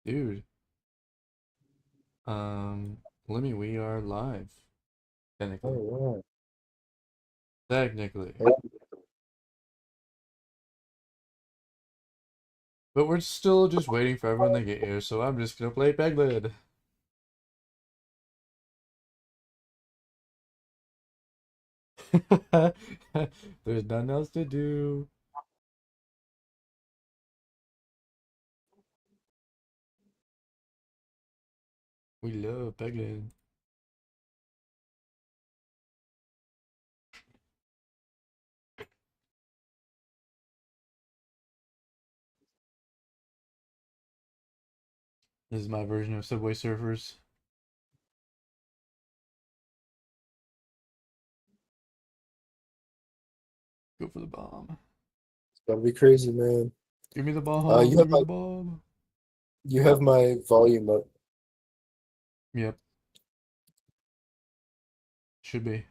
Dude, um, Lemmy, we are live, technically. Oh, Technically. wow. But we're still just waiting for everyone to get here, so I'm just gonna play Peglin. There's nothing else to do. We love Peglin. This is my version of Subway Surfers. Go for the bomb. It's gonna be crazy, man. Give me the Uh, bomb. you have Give me my the bomb. you have my volume up. Yep, should be.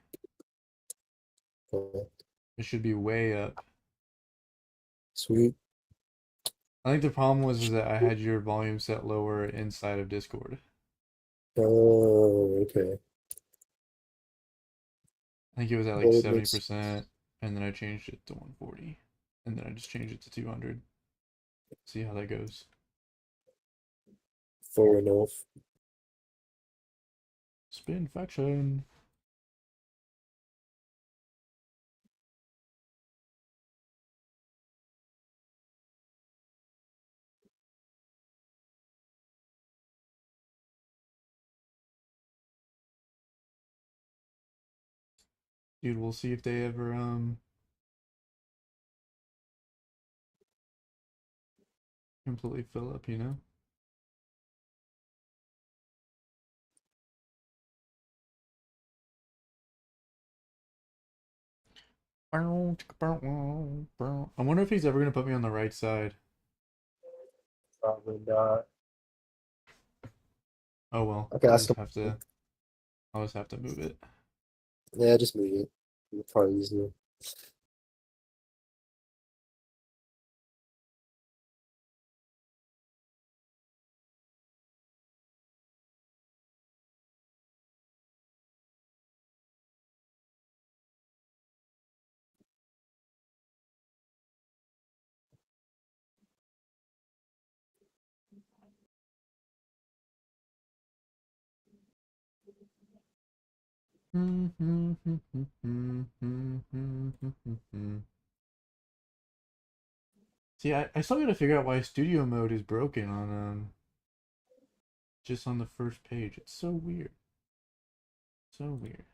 uh, It should be way up. Sweet. I think the problem was is that I had your volume set lower inside of Discord. Oh, okay. I think it was at like Well, it makes 70%, and then I changed it to 140, and then I just changed it to 200. See how that goes. fair enough. Spin faction. Dude, we'll see if they ever completely fill up, you know? I wonder if he's ever gonna put me on the right side. Probably not. Oh well, Okay, I'll ask just him. have to I'll just have to move it. Yeah, just move it. It's probably easier. See, I still gotta figure out why studio mode is broken on just on the first page. It's so weird. So weird.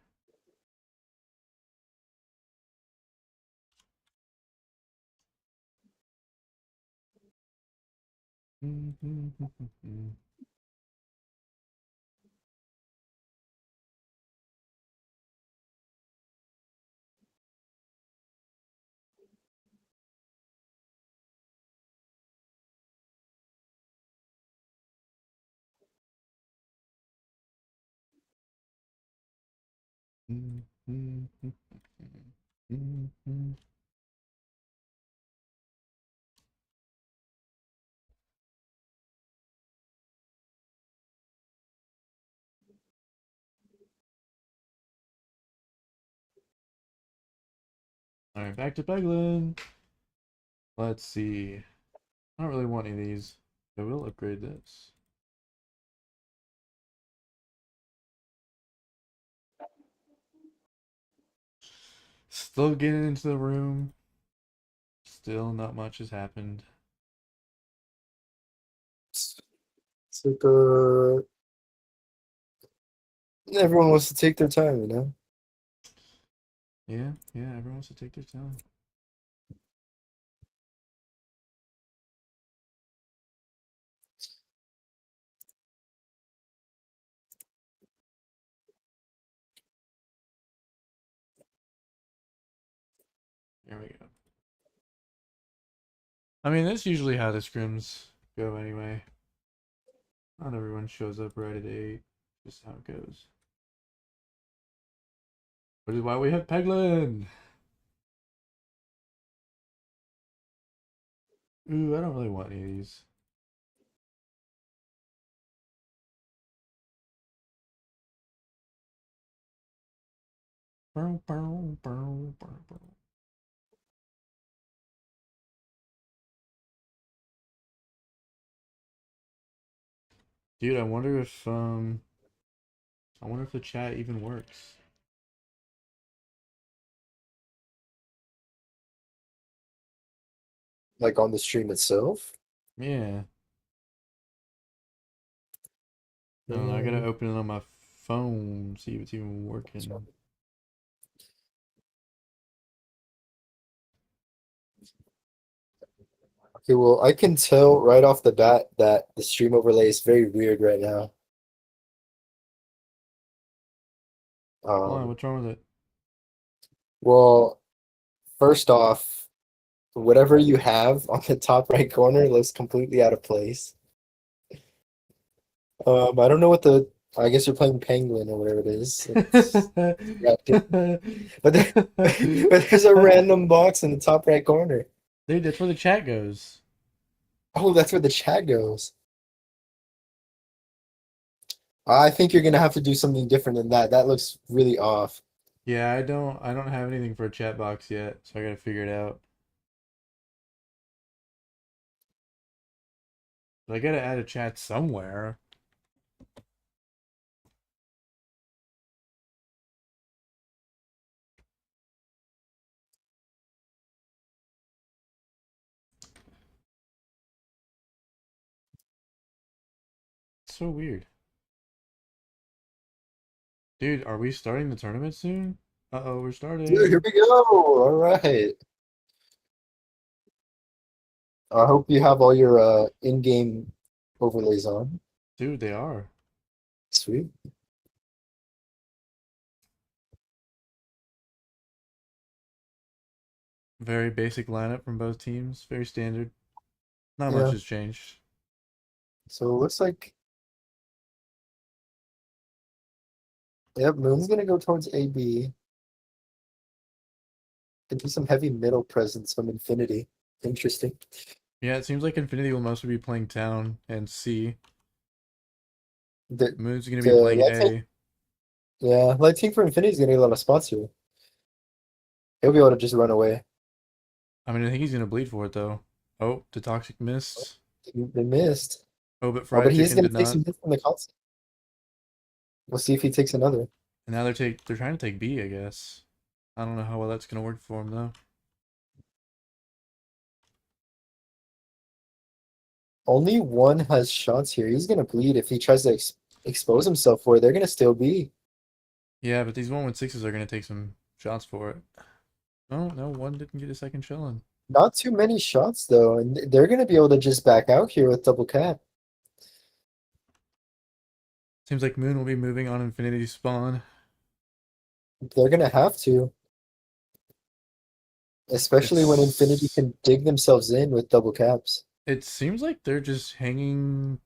Alright, back to Peglin. Let's see. I don't really want any of these. I will upgrade this. Still getting into the room. Still not much has happened. It's like everyone wants to take their time, you know? Yeah, yeah, everyone wants to take their time. Here we go. I mean, that's usually how the scrims go anyway. Not everyone shows up right at 8. Just how it goes. Which is why we have Peglin! Ooh, I don't really want any of these. Bow, bow, bow, bow, bow. Dude, I wonder if the chat even works. Like on the stream itself. Yeah. I don't know, I gotta Mm, open it on my phone, see if it's even so- working. Okay, well, I can tell right off the bat that the stream overlay is very weird right now. Why? Um, What's wrong with it? well, first off, whatever you have on the top right corner looks completely out of place. I don't know what I guess you're playing Penguin or whatever it is. It's distracting. But, but there's a random box in the top right corner. Dude, that's where the chat goes. Oh, that's where the chat goes. I think you're gonna have to do something different than that. That looks really off. Yeah, I don't have anything for a chat box yet, so I gotta figure it out. But I gotta add a chat somewhere. It's so weird. Dude, are we starting the tournament soon? Uh-oh, we're Dude, here starting. we go. All right. I hope you have all your in-game overlays on. Dude, they are. Sweet. Very basic lineup from both teams. Very standard. Not much Yeah. has changed. So it looks like, yep, Moon's gonna go towards AB. Could be some heavy middle presence from Infinity. Interesting. Yeah, it seems like Infinity will mostly be playing Town and C. The Moon's gonna be the playing light tank, A. yeah, light tank for Infinity is gonna get a lot of spots here. He'll be able to just run away. I mean, I think he's gonna bleed for it though. Oh, the Toxic missed. They missed. Oh, but Oh, Fried but he is Chicken gonna did take not. some hits from the console. We'll see if he takes another. And now they're trying to take B, I guess. I don't know how well that's gonna work for him though. Only one has shots here. He's gonna bleed if he tries to expose himself for it. They're gonna still be. Yeah, but these 116s are gonna take some shots for it. Oh no, one didn't get a second shell in. Not too many shots though, and they're gonna be able to just back out here with double cap. Seems like Moon will be moving on Infinity spawn. They're gonna have to, especially when Infinity It's can dig themselves in with double caps. it seems like they're just hanging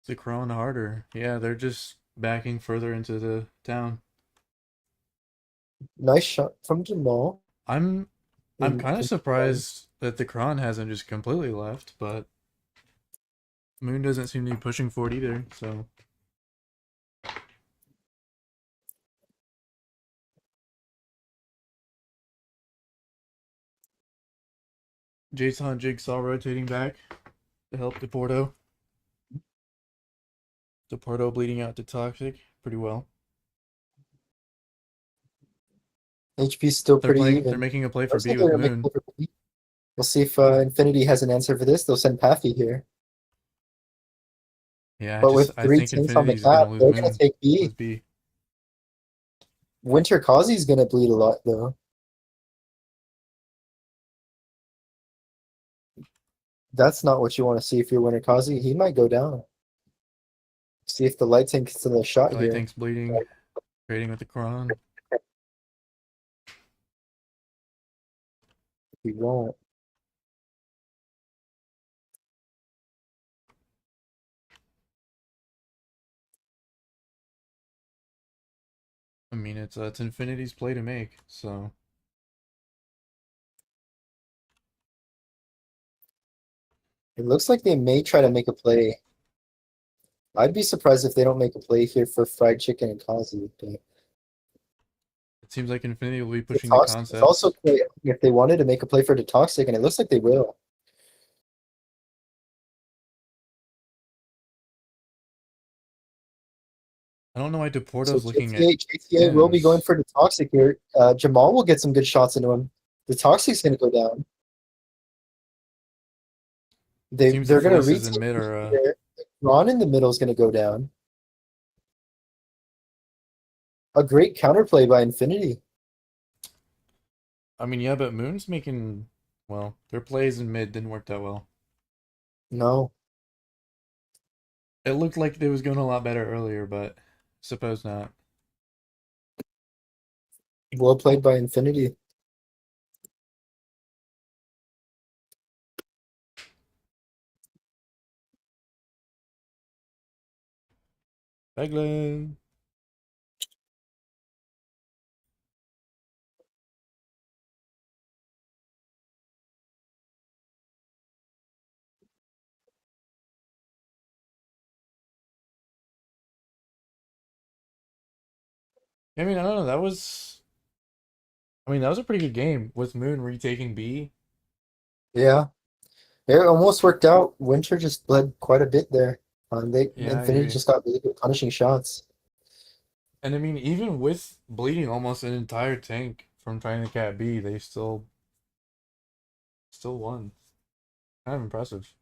the Kron harder. Yeah, they're just backing further into the town. Nice shot from Jamal. I'm I'm In, kind of in surprised that the Kron hasn't just completely left, but Moon doesn't seem to be pushing for it either, so Jason Jigsaw rotating back to help Deporto. Deporto bleeding out to Toxic pretty well. HP's still pretty They're even. making a play for Looks B like with they're making Moon. it for B. We'll see if Infinity has an answer for this. They'll send Pathy here. Yeah, But with I three think tanks on the Infinity's gonna cap, lose they're gonna Moon take B. with B. Winter Kazi's gonna bleed a lot though. That's not what you want to see if you're Winter Kazi. He might go down. See if the light tank gets in the shot LA here. Tank's bleeding, trading with the Kron. He won't. I mean, it's Infinity's play to make, so It looks like they may try to make a play. I'd be surprised if they don't make a play here for fried chicken and Kazi. But It seems like Infinity will be The pushing the Toxic is also concepts. if they wanted to make a play for the Toxic, and it looks like they will. I don't know why So Deporto's looking at GTA will be going M's. for the Toxic here. Jamal will get some good shots into him. The Toxic's going to go down. Seems the They're going to voices in retake mid the are there. Ron in the middle is going to go down. A great counterplay by Infinity. I mean, yeah, but Moon's making, well, their plays in mid didn't work that well. No, It looked like it was going a lot better earlier, but suppose not. well played by Infinity. Beglin. I mean, I don't know. That was a pretty good game with Moon retaking B. Yeah, it almost worked out. Winter just bled quite a bit there. They Yeah, I Infinity agree. just got really good punishing shots. And I mean, even with bleeding almost an entire tank from trying to cat B, they still won. Kind of impressive.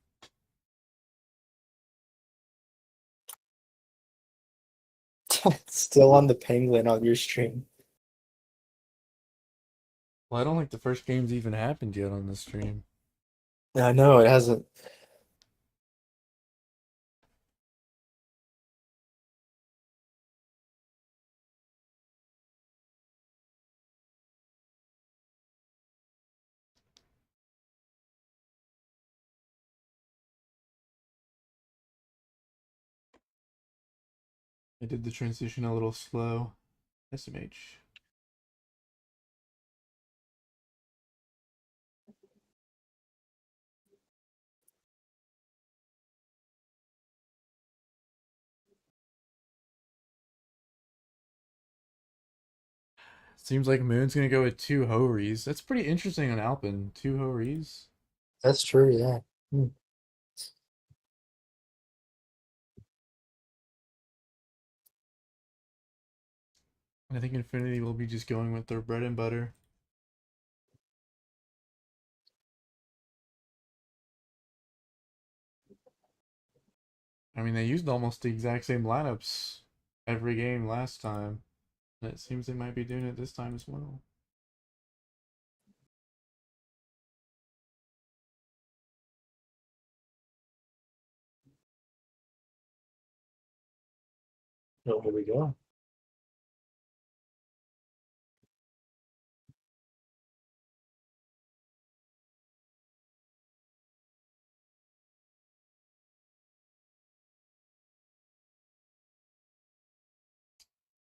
Still on the Penguin on your stream. Well, I don't think the first game's even happened yet on this stream. I know it hasn't. I did the transition a little slow. SMH. Seems like Moon's gonna go with two Hories. That's pretty interesting on Alpen. Two Hories. That's true. Yeah. Hmm. I think Infinity will be just going with their bread and butter. I mean, they used almost the exact same lineups every game last time. And it seems they might be doing it this time as well. Oh, here we go.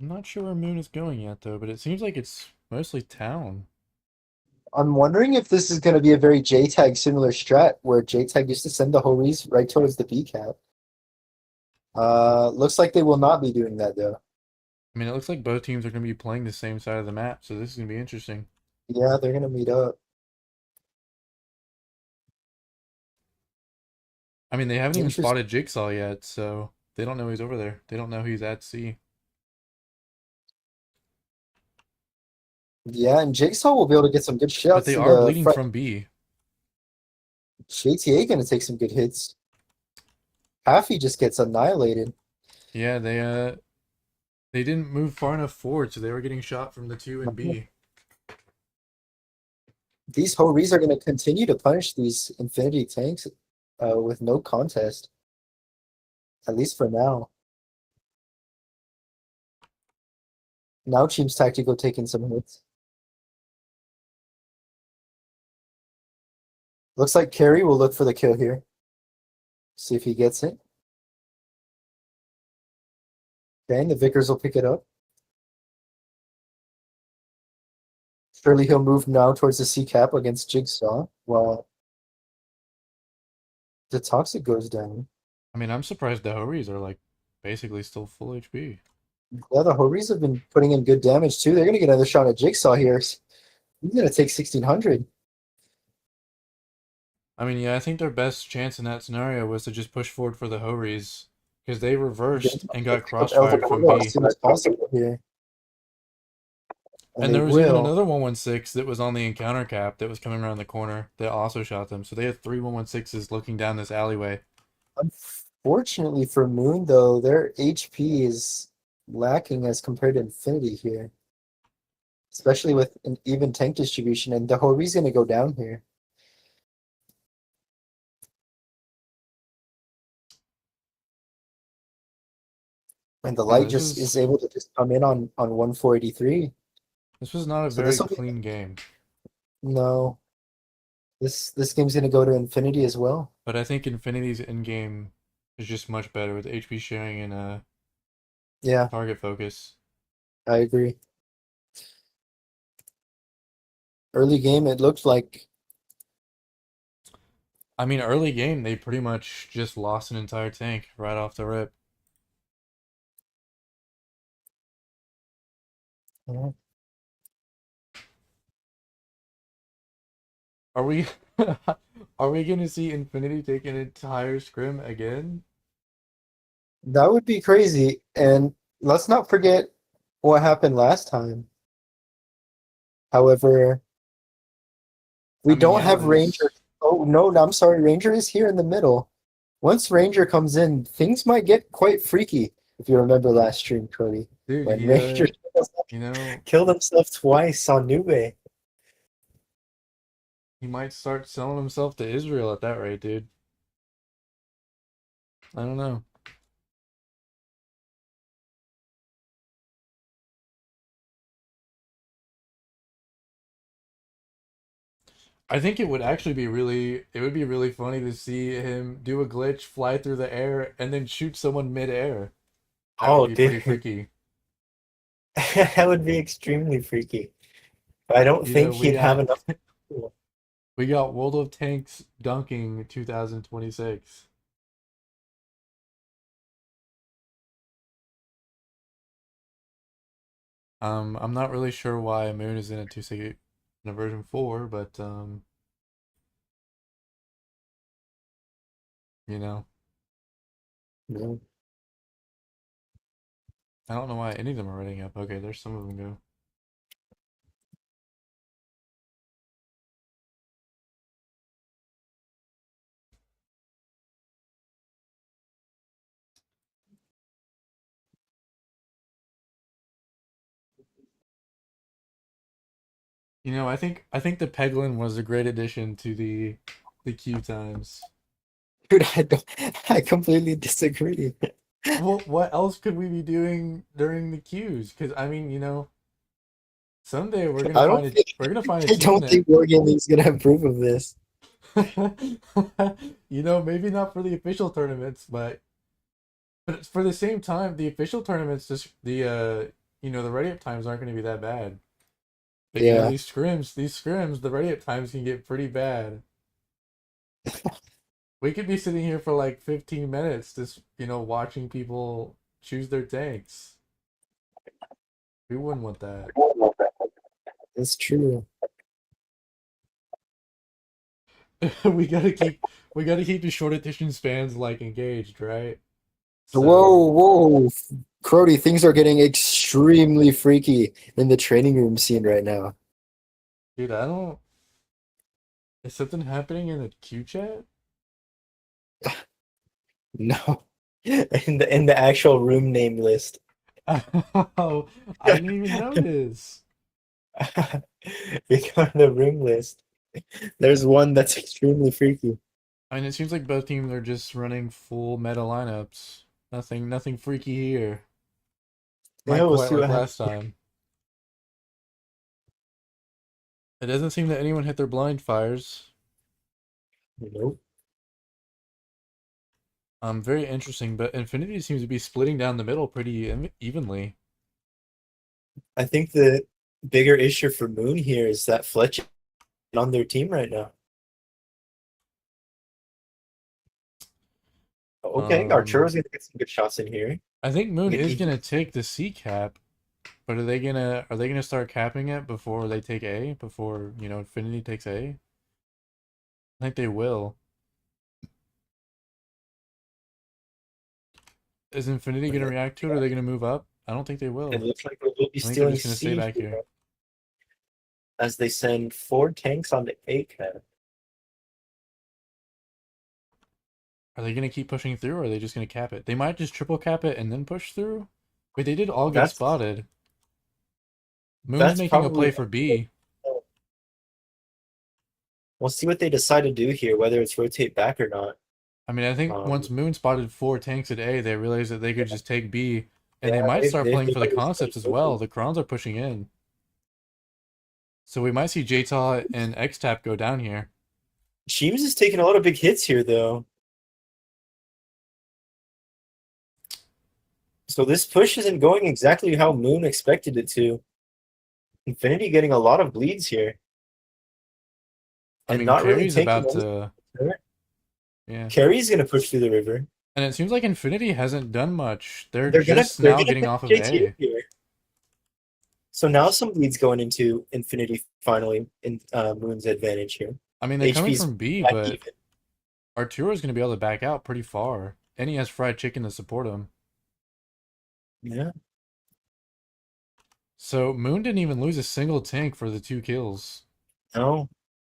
I'm not sure where Moon is going yet, though, but it seems like it's mostly town. I'm wondering if this is going to be a very JTAG similar strat where JTAG used to send the Hories right towards the B cap. Looks like they will not be doing that though. I mean, it looks like both teams are going to be playing the same side of the map, so this is going to be interesting. Yeah, they're going to meet up. I mean, they haven't even Interesting. spotted Jigsaw yet, so they don't know he's over there. They don't know he's at C. Yeah, and Jigsaw will be able to get some good But shots they in are the bleeding front. from B. JTA going to take some good hits. Haffy just gets annihilated. Yeah, they didn't move far enough forward, so they were getting shot from the 2 and B. These Hories are going to continue to punish these Infinity tanks with no contest, at least for now. Now Team's Tactical taking some hits. Looks like Carey will look for the kill here. See if he gets it. Okay, and the Vickers will pick it up. Surely he'll move now towards the C cap against Jigsaw while the Toxic goes down. I mean, I'm surprised the Hories are like basically still full HP. Yeah, the Hories have been putting in good damage too. They're gonna get another shot at Jigsaw here. He's gonna take 1600. I mean, yeah, I think their best chance in that scenario was to just push forward for the Hories because they reversed and got Pick up El crossfired from Gordo as B. soon as possible here, and And they there was even will. another 116 that was on the encounter cap that was coming around the corner that also shot them. So they had three 116s looking down this alleyway. Unfortunately for Moon, though, their HP is lacking as compared to Infinity here, especially with an even tank distribution. And the Hori's gonna go down here. And the Yeah, light this just is was able to just come in on 1483. this was not a So very this will be clean game. no. This game's gonna go to Infinity as well. But I think Infinity's in game is just much better with HP sharing and Yeah, target focus. I agree. Early game, it looked like I mean, early game they pretty much just lost an entire tank right off the rip. uh, Are we are we gonna see Infinity take an entire scrim again? that would be crazy. And let's not forget what happened last time. However, I we mean, don't yeah, have Ranger. Oh no, no, I'm sorry. Ranger is here in the middle. Once Ranger comes in, things might get quite freaky. If you remember last stream, Cody, dude, when Ranger you know, killed himself twice on Nube. he might start selling himself to Israel at that rate, dude. I don't know. I think it would actually be it would be really funny to see him do a glitch, fly through the air, and then shoot someone mid-air. That would Oh, be pretty dude, freaky. that would be extremely freaky. I don't You know, think he'd have enough. we got World of Tanks dunking 2026. I'm not really sure why Moon is in a 2 in a version 4, but you know, No. I don't know why any of them are rating up. Okay, there's some of them go. You know, I think the Peglin was a great addition to the queue times. Dude, I completely disagree. Well, what else could we be doing during the queues? Because I mean, someday I don't think we're gonna find a I team don't that think Wargaming's gonna approve of this. maybe not for the official tournaments, but for the same time, the official tournaments just the ready up times aren't gonna be that bad. But Yeah. these scrims, the ready up times can get pretty bad. We could be sitting here for like 15 minutes just, watching people choose their tanks. We wouldn't want that. It's true. we gotta keep we gotta keep the short attention spans like engaged, right? Whoa, So, whoa. Crody, things are getting extremely freaky in the training room scene right now. dude, I don't. Is something happening in the queue chat? No. In the actual room name list. Oh, I didn't even notice. We got the room list. There's one that's extremely freaky. I mean, it seems like both teams are just running full meta lineups. Nothing freaky here. Yeah, Not we'll quite see like what happens. last time. It doesn't seem that anyone hit their blind fires. Nope. Very interesting, but Infinity seems to be splitting down the middle pretty evenly. I think the bigger issue for Moon here is that Fletch is on their team right now. Okay, Um, Arturo's gonna get some good shots in here. I think Moon is Maybe gonna take the C cap, but are they gonna start capping it before they take A? Before, Infinity takes A? I think they will. Is Infinity gonna react to it? Or are they gonna move up? I don't think they it will. looks like we will be I think they're stealing just gonna stay C back here. here as they send 4 tanks on the A cap. Are they gonna keep pushing through, or are they just gonna cap it? They might just triple cap it and then push through. Wait, they did all get That's spotted. Moon's that's making a probably. play for B. We'll see what they decide to do here, whether it's rotate back or not. I mean, I think once Um, Moon spotted 4 tanks at A, they realized that they could just take B, and they yeah, might start playing they've for the already started concepts as well. focusing. The Crons are pushing in. So we might see JTAW and X-Tap go down here. Sheems is taking a lot of big hits here, though. So this push isn't going exactly how Moon expected it to. Infinity getting a lot of bleeds here I and mean, not really Carry's taking about any. to, yeah. Carry's gonna push through the river. And it seems like Infinity hasn't done much. They're They're gonna just they're now gonna getting pick off of JT A. here. So now some bleeds going into Infinity finally in Moon's advantage here. I mean, they're coming HP's from B, back but even. Arturo's going to be able to back out pretty far. And he has fried chicken to support him. Yeah. So Moon didn't even lose a single tank for the 2 kills. No.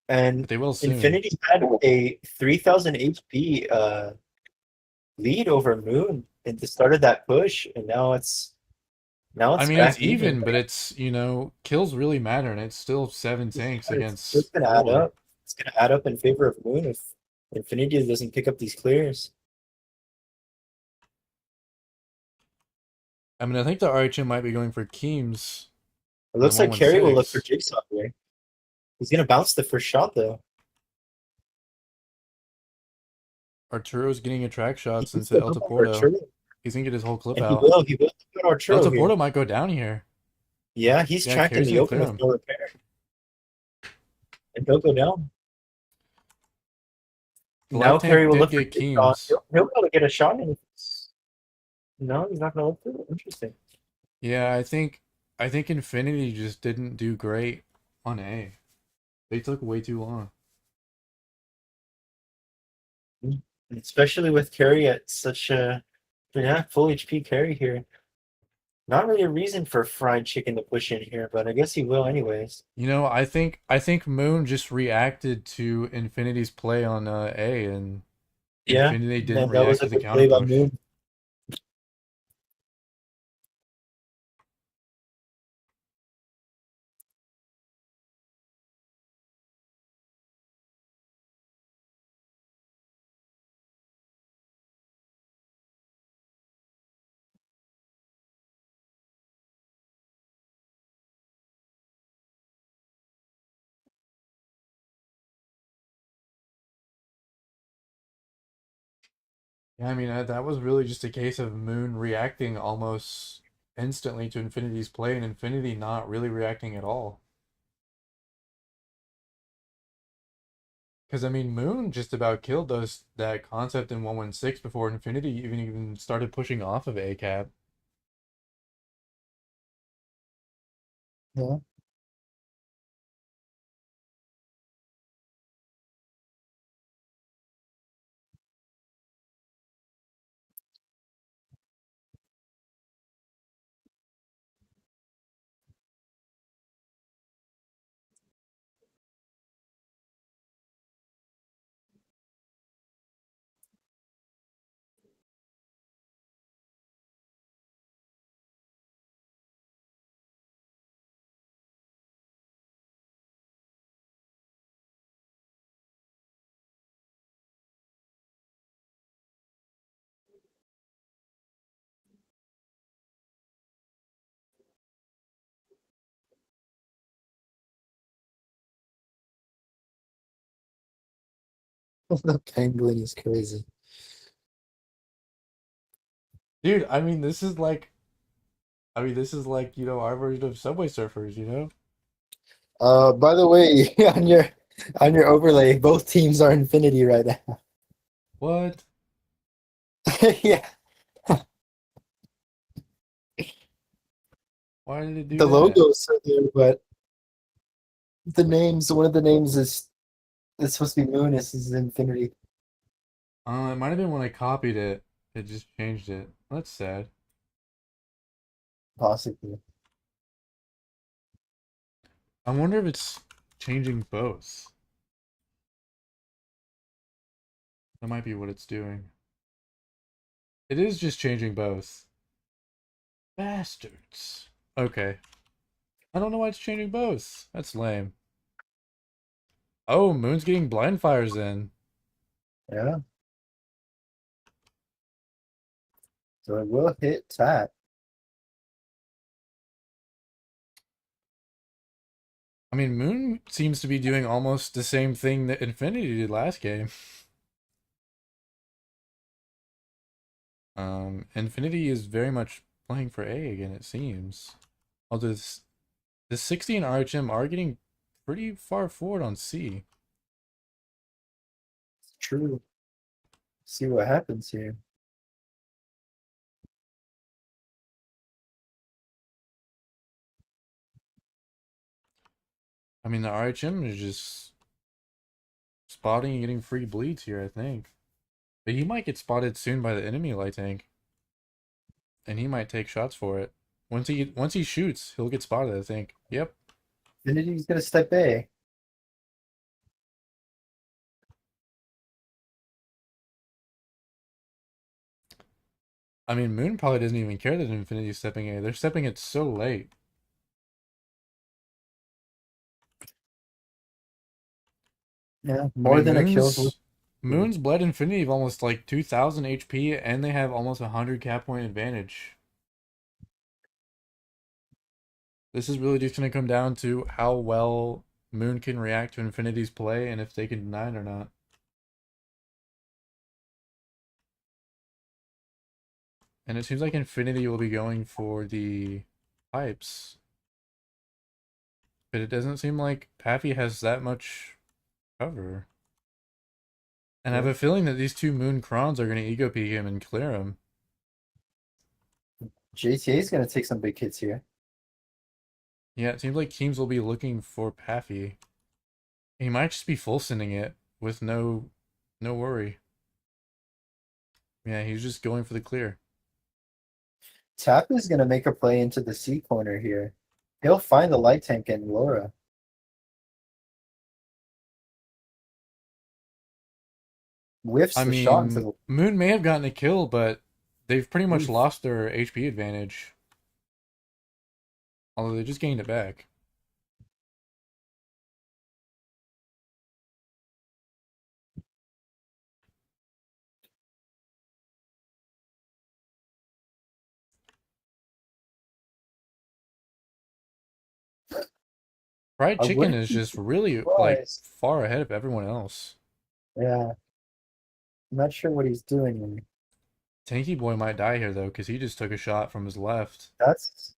But And they will soon. Infinity had a 3,000 HP lead over Moon at the start of that push, and now it's I mean, it's back even. even, but it's, kills really matter, and it's still 7 tanks It's just against gonna add 4. up. It's gonna add up in favor of Moon if Infinity doesn't pick up these clears. I mean, I think the RHM might be going for Keems It in the looks like Carry will look for 116. Jigsaw here. He's gonna bounce the first shot though. Arturo's getting a track He shots needs into to El help over Taporto. Arturo. He's going to get his whole clip And out. he will put El Arturo here. Taporto might go down here. Yeah, he's Yeah, tracked in Carey's the gonna open clear with him. no repair. And he'll go down. The Now light Carey tank will did look for get Jigsaw. Keems. He'll probably get a shot in. No, he's not gonna look through it. Interesting. Yeah, I think Infinity just didn't do great on A. They took way too long. Especially with Carry at such a full HP Carry here. Not really a reason for Fried Chicken to push in here, but I guess he will anyways. I think Moon just reacted to Infinity's play on A, and Yeah, Infinity didn't and that was react a to the good counter play by push. Moon. Yeah, I mean that was really just a case of Moon reacting almost instantly to Infinity's play, and Infinity not really reacting at all. Because I mean, Moon just about killed that concept in 116 before Infinity even started pushing off of A cap. Yeah. The penguin is crazy. Dude, I mean, this is like, our version of Subway Surfers. By the way, on your overlay, both teams are Infinity right now. What? Yeah. Why did it do The that? logo is so there, but the names, one of the names is it's supposed to be Moon. This is Infinity. It might have been when I copied it. It just changed it. That's sad. Possibly. I wonder if it's changing both. That might be what it's doing. It is just changing both. Bastards. Okay. I don't know why it's changing both. That's lame. Oh, Moon's getting blind fires in. Yeah. So it will hit Tap. I mean, Moon seems to be doing almost the same thing that Infinity did last game. Infinity is very much playing for A again, it seems. Although the 60 and RHM are getting pretty far forward on C. It's true. See what happens here. I mean, the RHM is just spotting and getting free bleeds here, I think. But he might get spotted soon by the enemy light tank. And he might take shots for it. Once he shoots, he'll get spotted, I think. Yep. Infinity's gonna step A. I mean, Moon probably doesn't even care that Infinity's stepping A. They're stepping it so late. Yeah, I more mean, than a kill. Moon's bled Infinity of almost like 2,000 HP, and they have almost 100 cap point advantage. This is really just going to come down to how well Moon can react to Infinity's play and if they can deny it or not. And it seems like Infinity will be going for the pipes. But it doesn't seem like Paffy has that much cover. And I have Yeah. a feeling that these two Moon Crons are going to ego peek him and clear him. JTA's gonna take some big hits here. Yeah, it seems like teams will be looking for Paffy. He might just be full sending it with no worry. Yeah, he's just going for the clear. Tap is gonna make a play into the C corner here. He'll find the light tank and Laura. Whiffs I the shot into mean, the Moon may have gotten a kill, but they've pretty much oof. lost their HP advantage. Although they just gained it back. Fried I Chicken wouldn't is be just really like surprised. far ahead of everyone else. Yeah, I'm not sure what he's doing here. Tanky Boy might die here though, because he just took a shot from his left. That's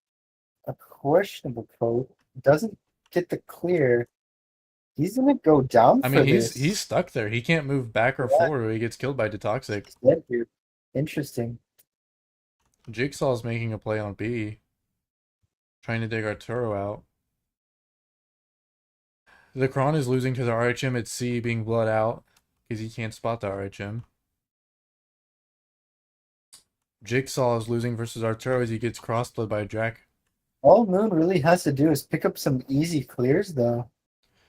a questionable poke. Doesn't get the clear. He's gonna go down I mean, for he's this. stuck there. He can't move back or Yeah, forward or he gets killed by Detoxic. he's dead here. Interesting. Jigsaw's making a play on B, trying to dig Arturo out. The Kron is losing to the RHM at C, being blood out because he can't spot the RHM. Jigsaw is losing versus Arturo as he gets crossbled by Jack. All Moon really has to do is pick up some easy clears, though.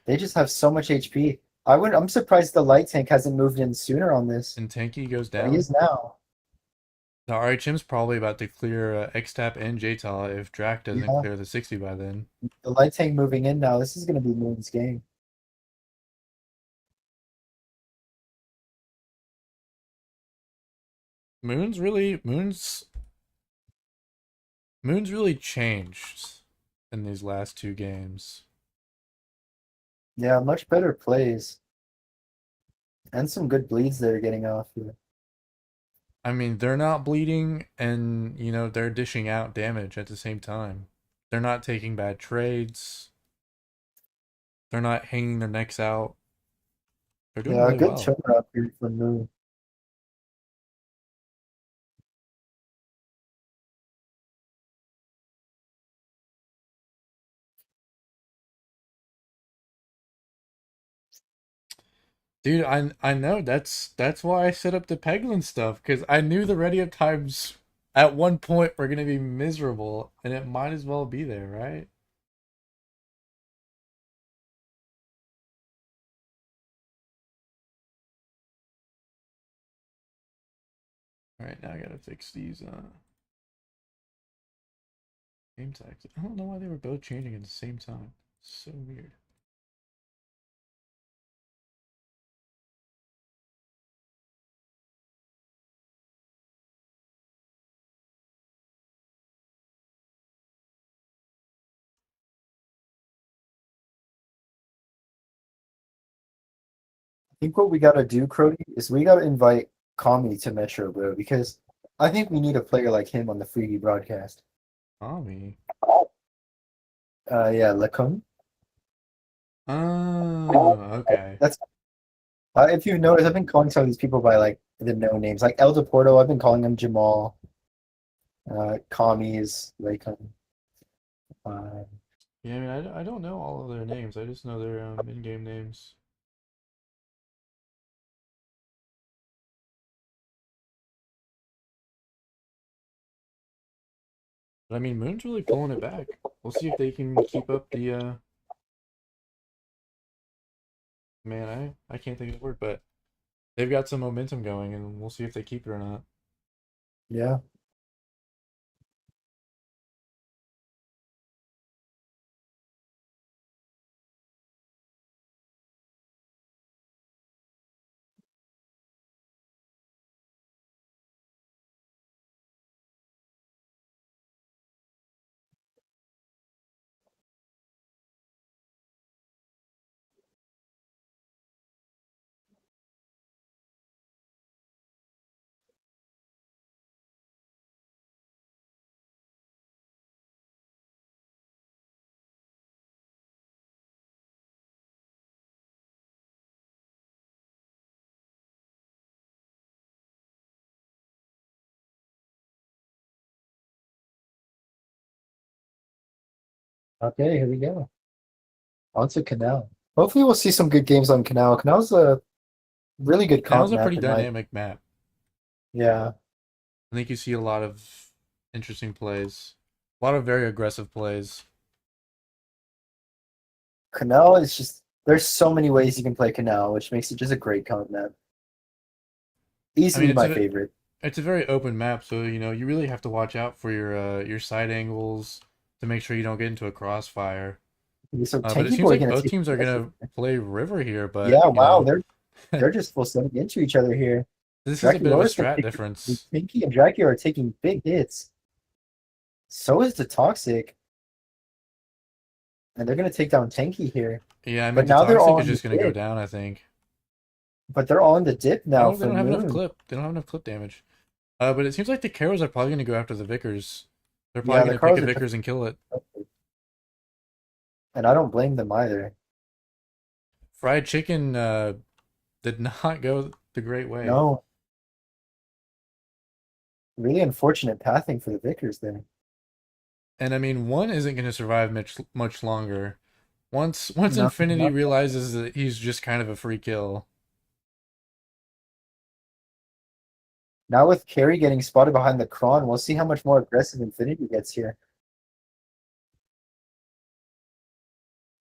They just have so much HP. I'm surprised the light tank hasn't moved in sooner on this. And Tanky goes But he down. is now. The RHM's probably about to clear X-Tap and J-Taw if Drac doesn't Yeah, clear the 60 by then. the light tank moving in now. This is gonna be Moon's game. Moon's really changed in these last two games. Yeah, much better plays. And some good bleeds they're getting off here. I mean, they're not bleeding and, they're dishing out damage at the same time. They're not taking bad trades. They're not hanging their necks out. They're doing Yeah, a really good well. turnaround here from Moon. Dude, I know that's why I set up the Peglin stuff because I knew the ready up times at one point were gonna be miserable, and it might as well be there, right? All right, now I gotta fix these game tags. I don't know why they were both changing at the same time. So weird. I think what we gotta do, Crody, is we gotta invite Kami to Metro, bro, because I think we need a player like him on the freebie broadcast. Tommy. Yeah, Lacombe. Oh, okay. That's if you've noticed, I've been calling some of these people by like the no names, like El Deporto. I've been calling him Jamal. Kami is Lacombe. Uh, Yeah, I mean, I don't know all of their names. I just know their in-game names. But I mean, Moon's really pulling it back. We'll see if they can keep up the man, I can't think of the word, but they've got some momentum going, and we'll see if they keep it or not. yeah. Okay, here we go. On to Canal. Hopefully, we'll see some good games on Canal. Canal's a really good Canal's comp a map pretty in my. dynamic map. Yeah, I think you see a lot of interesting plays, a lot of very aggressive plays. Canal is just. There's so many ways you can play Canal, which makes it just a great comp map. I mean, Easily my favorite. it's a very open map, so you know you really have to watch out for your side angles to make sure you don't get into a crossfire. So But it Tanky seems Boy like gonna both take teams are the gonna play river here, but Yeah, you wow, know, they're just full sending into each other here. this is a bit of a Draculaurus strat taking difference. Pinky and Dracula are taking big hits. So is the Toxic, and they're gonna take down Tanky here. Yeah, I mean, But the now they're toxic all is on the just gonna go dip. down, I think. But they're all on the dip now Oh, they for don't have enough Moon. clip. They don't have enough clip damage. But it seems like the Carols are probably gonna go after the Vickers. They're probably Yeah, the gonna pick Carls a are Vickers and kill it. and I don't blame them either. Fried chicken did not go the great way. No, really unfortunate pathing for the Vickers there. And I mean, one isn't going to survive much longer. Once No, Infinity not realizes that he's just kind of a free kill. now with Carrie getting spotted behind the Kron, we'll see how much more aggressive Infinity gets here.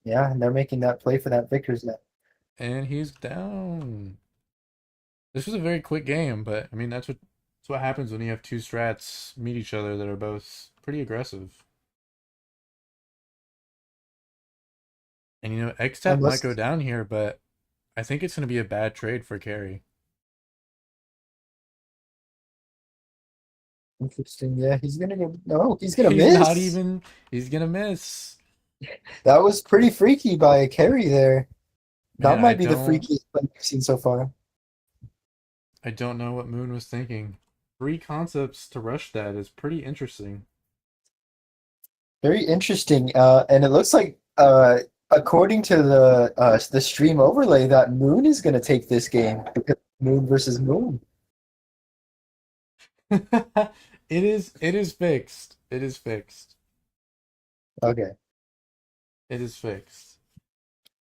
Yeah, and they're making that play for that Vickers net. And he's down. This was a very quick game, but I mean that's what happens when you have two strats meet each other that are both pretty aggressive. And you know, X-Tap might go Unless down here, but I think it's going to be a bad trade for Carry. interesting, yeah, he's gonna go. No, he's gonna He's not miss. even he's going to miss. That was pretty freaky by Carrie there. Man, That might be the freakiest play we've seen so far. I don't know what Moon was thinking. Three concepts to rush that is pretty interesting. Very interesting. And it looks like, according to the stream overlay, that Moon is going to take this game because Moon versus Moon. It is fixed. Okay. It is fixed.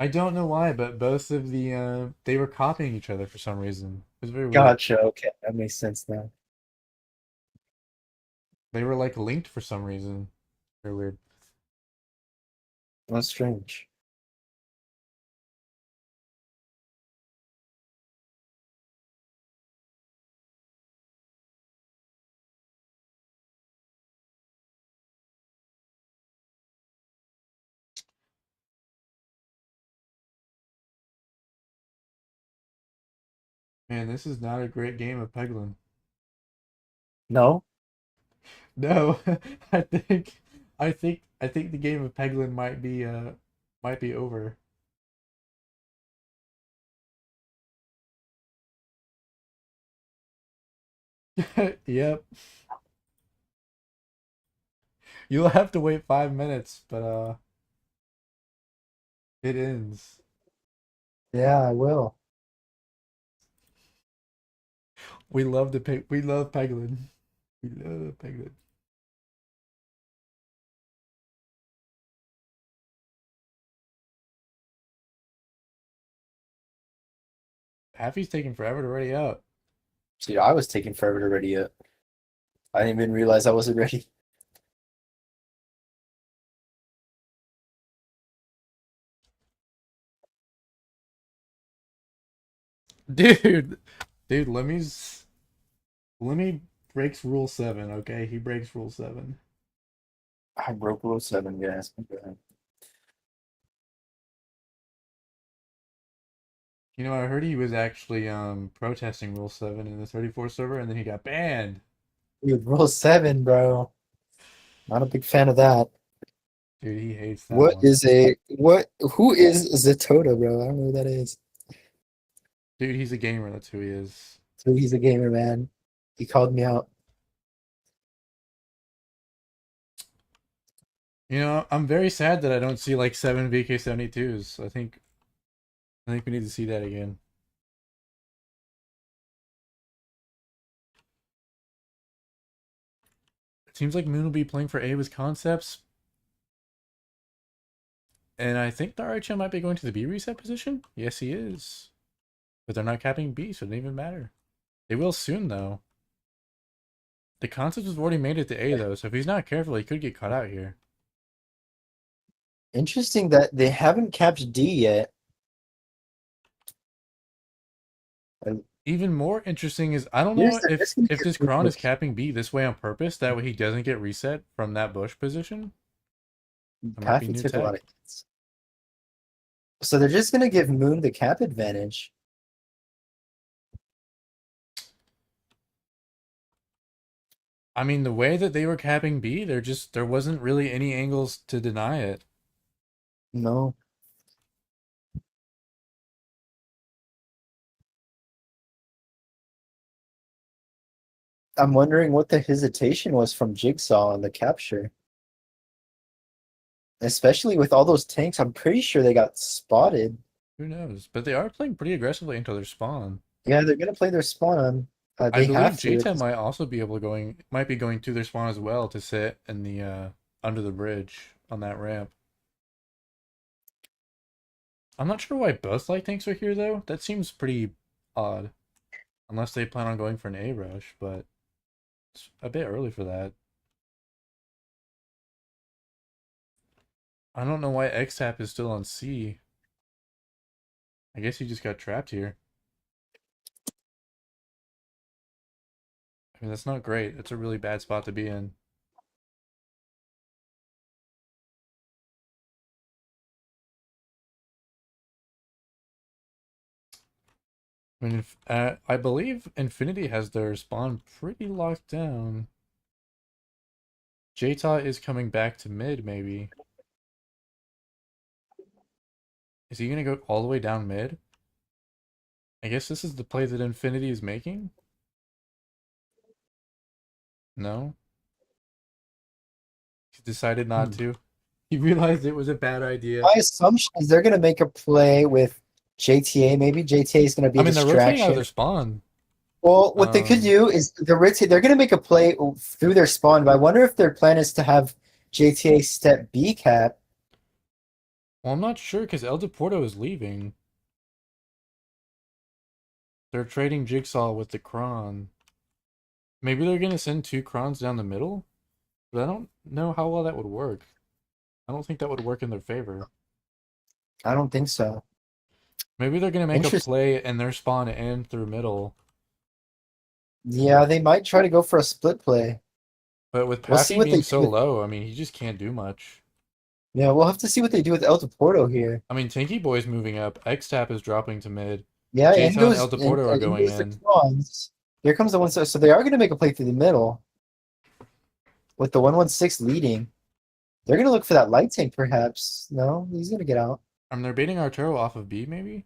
I don't know why, but both of the they were copying each other for some reason. It was very weird. Gotcha. Okay, that makes sense now. They were like linked for some reason. Very weird. That's strange. Man, this is not a great game of Peglin. No? No, I think I think the game of Peglin might be over. Yep. You'll have to wait 5 minutes, but it ends. Yeah, I will. We love Peglin. We love Peglin. Happy's taking forever to ready out. See, I was taking forever to ready it. I didn't even realize I wasn't ready. Dude, Lemmy breaks rule 7, okay? He breaks rule 7. I broke rule 7, guys. You know, I heard he was actually protesting rule 7 in the 34 server and then he got banned. Dude, rule 7, bro. Not a big fan of that. Dude, he hates that What one. is a what? Who is Zatoda, bro? I don't know who that is. Dude, he's a gamer, that's who he is. So he's a gamer, man. He called me out. You know, I'm very sad that I don't see like 7 VK72s. I think we need to see that again. It seems like Moon will be playing for Ava's concepts. And I think the RHM might be going to the B reset position. Yes, he is. But they're not capping B, so it doesn't even matter. They will soon, though. The concepts have already made it to A, though, so if he's not careful, he could get caught out here. Interesting that they haven't capped D yet. Even more interesting is I don't Here's know the if risk gonna if get this Kron is capping B this way on purpose, that way he doesn't get reset from that bush position. That might be Paffy new took a lot tech. of hits. So they're just gonna give Moon the cap advantage. I mean, the way that they were capping B, there wasn't really any angles to deny it. No. I'm wondering what the hesitation was from Jigsaw on the capture. Especially with all those tanks, I'm pretty sure they got spotted. Who knows? But they are playing pretty aggressively into their spawn. Yeah, they're gonna play their spawn. I They believe have to. J10 might also be able to might be going to their spawn as well to sit in the under the bridge on that ramp. I'm not sure why both light tanks are here though. That seems pretty odd. Unless they plan on going for an A rush, but it's a bit early for that. I don't know why XTAP is still on C. I guess he just got trapped here. I mean, that's not great. That's a really bad spot to be in. I mean, I believe Infinity has their spawn pretty locked down. Jta is coming back to mid, maybe. Is he gonna go all the way down mid? I guess this is the play that Infinity is making? No? He decided not Hmm. to. He realized it was a bad idea. My assumption is they're gonna make a play with JTA. Maybe JTA is gonna be I a mean, they're rotating out of distraction. their spawn. Well, what they could do is they're gonna make a play through their spawn, but I wonder if their plan is to have JTA step B cap Well, I'm not sure because El Deporto is leaving. They're trading Jigsaw with the Kron. Maybe they're gonna send two Krons down the middle, but I don't know how well that would work. I don't think that would work in their favor. I don't think so. Maybe they're gonna make a Interesting. play in their spawn and through middle, Yeah, they might try to go for a split play. but with We'll see Pappy what being they do so with. low, I mean, he just can't do much. Yeah, we'll have to see what they do with El Porto here. I mean, Tinky Boy's moving up. X-Tap is dropping to mid. Yeah, J-Town and El Deporto are in going goes the in. Crons. Here comes the one. So they are going to make a play through the middle with the 116 leading. They're going to look for that light tank, perhaps. No, he's going to get out. They're baiting Arturo off of B, maybe?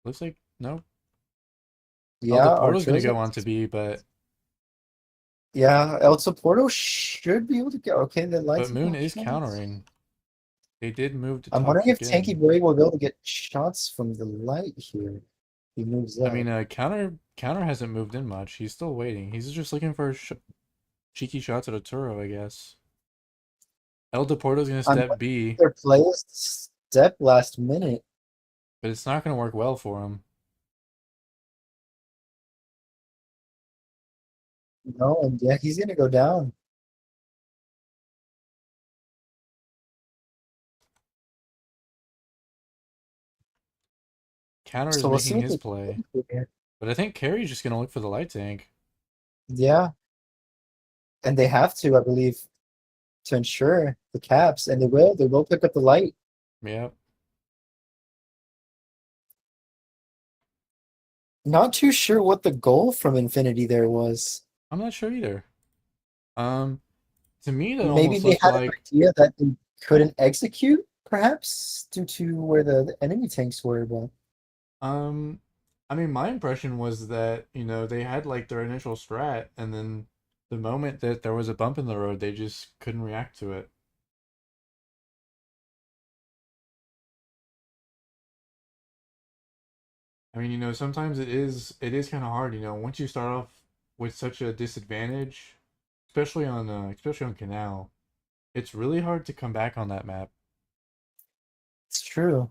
Looks like, no. El Yeah, Deporto's gonna Arturo's go going on to to. B, but Yeah, El Porto should be able to go. Okay, the light tank Moon will is shots. countering. They did move to I'm wondering if Toxic Tanky in. Boy will be able to get shots from the light here. He moves I up. mean, counter hasn't moved in much. He's still waiting. He's just looking for cheeky shots at Arturo, I guess. El Deporto's gonna I'm step wondering if B, their play is step last minute. but it's not gonna work well for him. No, and yeah, he's going to go down. Counter is So we'll see making what his they play, do here. but I think Carry's just gonna look for the light tank. Yeah, and they have to, I believe, to ensure the caps, and they will. They will pick up the light. Yep. Not too sure what the goal from Infinity there was. I'm not sure either. Um, to me, that Maybe almost they looked had an like idea that they couldn't execute, perhaps due to where the enemy tanks were. But Um, I mean, my impression was that, they had like their initial strat, and then the moment that there was a bump in the road, they just couldn't react to it. I mean, sometimes it is kind of hard, once you start off with such a disadvantage, especially on Canal, it's really hard to come back on that map. it's true.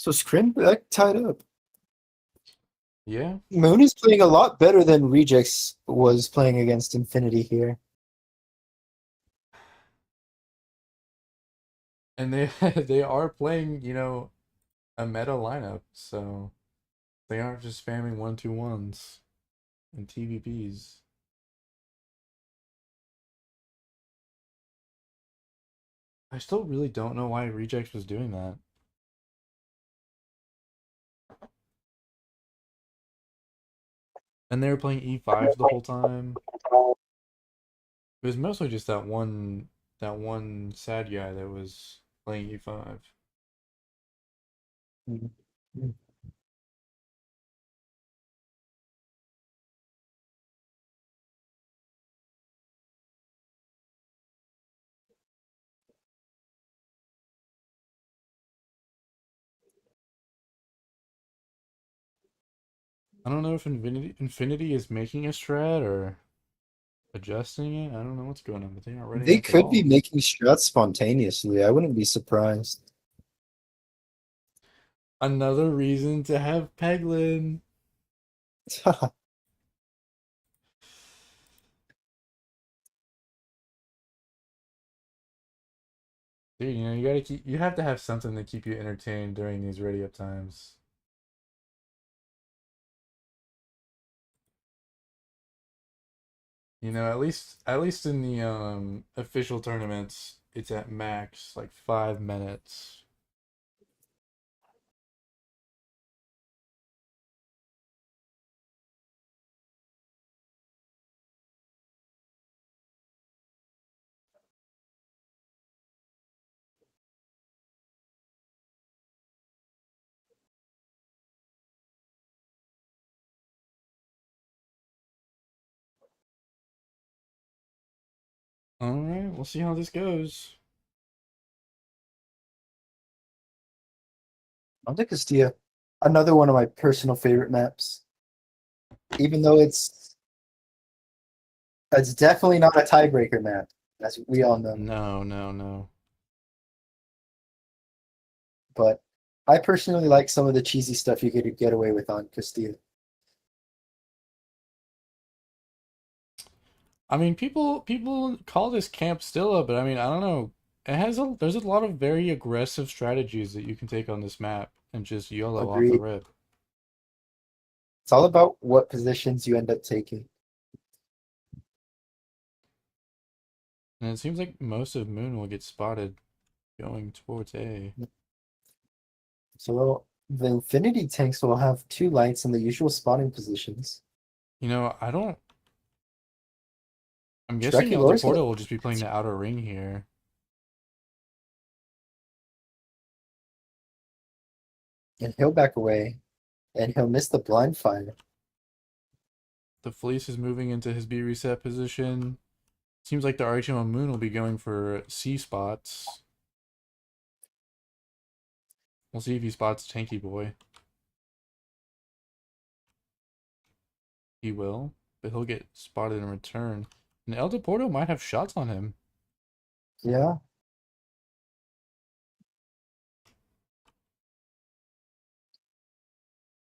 So Scrim back tied up. Yeah, Moon is playing a lot better than Rejects was playing against Infinity here. and they they are playing, a meta lineup, so they aren't just spamming 1-2-1s and TVPs. I still really don't know why Rejects was doing that. And they were playing E5 the whole time. It was mostly just that one sad guy that was playing E5. I don't know if Infinity is making a strat or adjusting it. I don't know what's going on, but they aren't ready They up at could be all. making shots spontaneously. I wouldn't be surprised. Another reason to have Peglin. Dude, you have to have something to keep you entertained during these ready up times. At least in the official tournaments, it's at max like 5 minutes. Alright, we'll see how this goes. Monte Castilla, another one of my personal favorite maps. Even though it's definitely not a tiebreaker map, as we all know. No, no, no. But I personally like some of the cheesy stuff you could get away with on Castilla. I mean, people call this Camp Stilla, but I mean, I don't know. There's a lot of very aggressive strategies that you can take on this map and just YOLO off the Agreed. rip. It's all about what positions you end up taking. And it seems like most of Moon will get spotted going towards A. So the Infinity tanks will have two lights in the usual spawning positions. You know, I don't. I'm guessing El Draculaurus Deporto will just be playing the outer ring here. and he'll back away, and he'll miss the blind fire. The Fleece is moving into his B reset position. Seems like the RHM Moon will be going for C spots. We'll see if he spots Tanky Boy. He will, but he'll get spotted in return. And El Deporto might have shots on him. Yeah.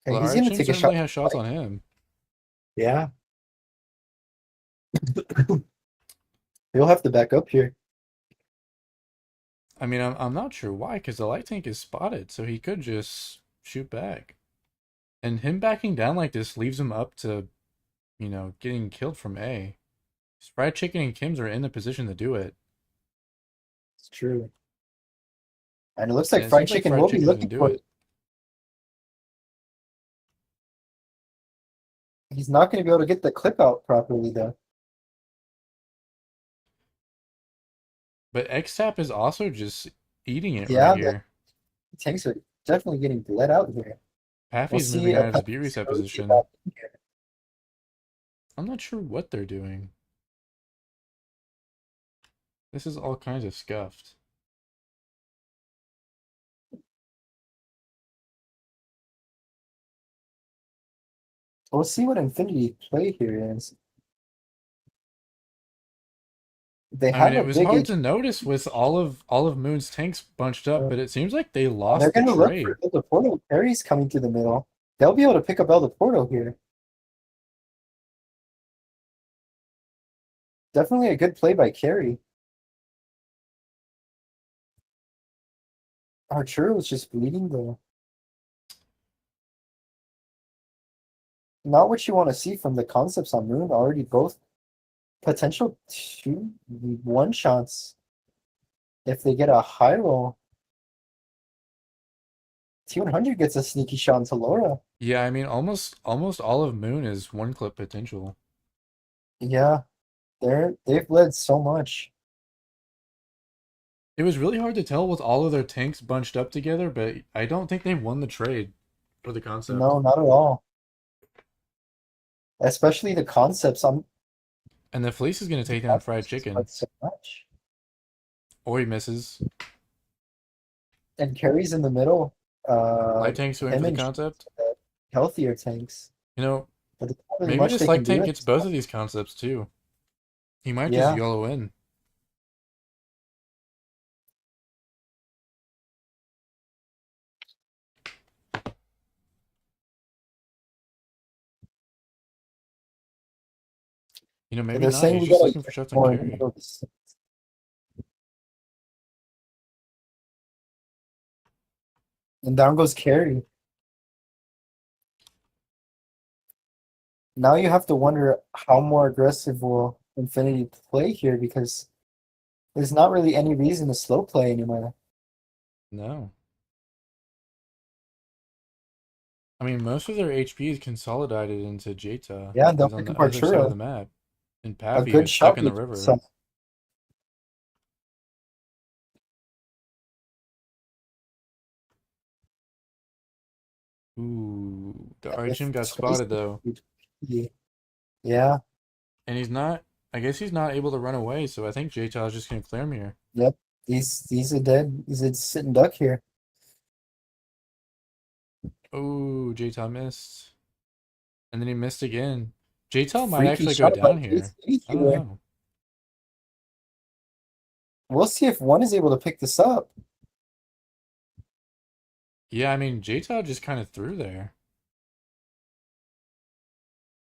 Well, Okay, the he's gonna RHM take a shot. certainly has shots on him. Yeah. He'll have to back up here. I mean, I'm not sure why, because the light tank is spotted, so he could just shoot back. And him backing down like this leaves him up to, getting killed from A. Fried Chicken and Kim's are in the position to do it. It's true. And it looks And like it Fried seems like Chicken Fried will be Chicken's gonna looking do for it. it. He's not going to be able to get the clip out properly, though. But X-Tap is also just eating it right Yeah, the here. tanks are definitely getting bled out here. We'll Paffy's see moving a out of his couple B of reset rotate position. back in here. I'm not sure what they're doing. This is all kinds of scuffed. We'll see what Infinity play here is. They I mean, have it a was big hard H. to notice with all of Moon's tanks bunched up, but it seems like they They're lost the going to look trade. for El Deporto. Carries coming through the middle. They'll be able to pick up El Deporto here. Definitely a good play by Carey. Arturo was just bleeding though. Not what you want to see from the concepts on Moon. Already both potential 2-1 shots if they get a high roll. T100 gets a sneaky shot into Laura. Yeah, I mean, almost all of Moon is one clip potential. Yeah, they've led so much. It was really hard to tell with all of their tanks bunched up together, but I don't think they won the trade for the concept. No, not at all. Especially the concepts. And the Fleece is going to take down Fried Chicken. So much. Or he misses. And carries in the middle. Light tanks win for Him the and concept. healthier tanks. You know, But there's not really maybe much this they can light do tank at gets this both point. of these concepts too. He might just Yeah. YOLO in. Maybe They're not. saying He's we just gotta looking for shots on more in the carry. middle of this. And down goes carry. Now you have to wonder how more aggressive will Infinity play here because there's not really any reason to slow play anymore. No. I mean, most of their HP is consolidated into Jeta, Yeah, they'll who's on pick the up other side of Arturo. the map. And A Paffy, good who's stuck shot in the with river. some. Ooh, the If Archim got Trace spotted though. yeah, And he's not I guess he's not able to run away, so I think JTAL is just gonna clear him here. Yep. He's a dead. He's a sitting duck here. Oh, JTAL missed. And then he missed again. JTAL might Freaky actually go shot by down here. JT I don't here. know. We'll see if one is able to pick this up. Yeah, I mean, JTAL just kind of threw there.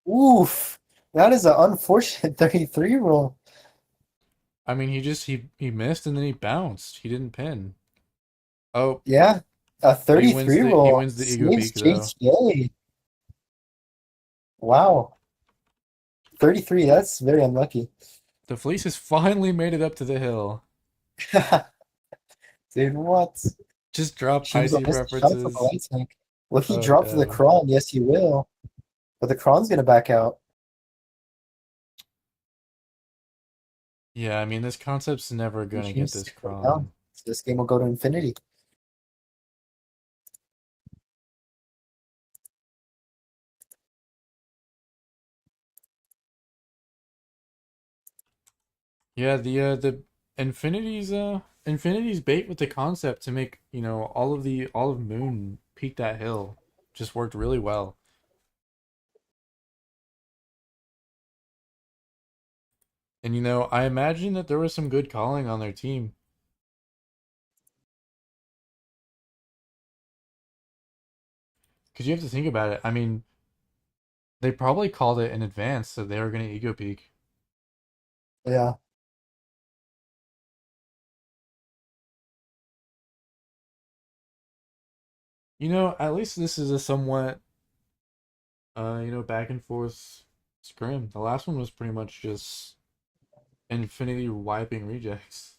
Oof. That is an unfortunate 33 roll. I mean, he missed and then he bounced. He didn't pin. Oh, Yeah. A but 33 he roll wins the ego saves peak though. JTA. Wow. 33, that's very unlucky. The fleece has finally made it up to the hill. Dude, what? Just drop Seems icy like missed shot from the preferences. light tank. Will he Oh drop for the yeah. crawl? Yes, he will. But the crawl's gonna back out. Yeah, I mean, this concept's never gonna get Choose this to go down. cron. So this game will go to infinity. Yeah, the Infinity's bait with the concept to make, all of Moon peak that hill just worked really well. And I imagine that there was some good calling on their team. Because you have to think about it. I mean, they probably called it in advance that they were going to ego peak. Yeah. At least this is a somewhat, back and forth scrim. The last one was pretty much just Infinity wiping rejects.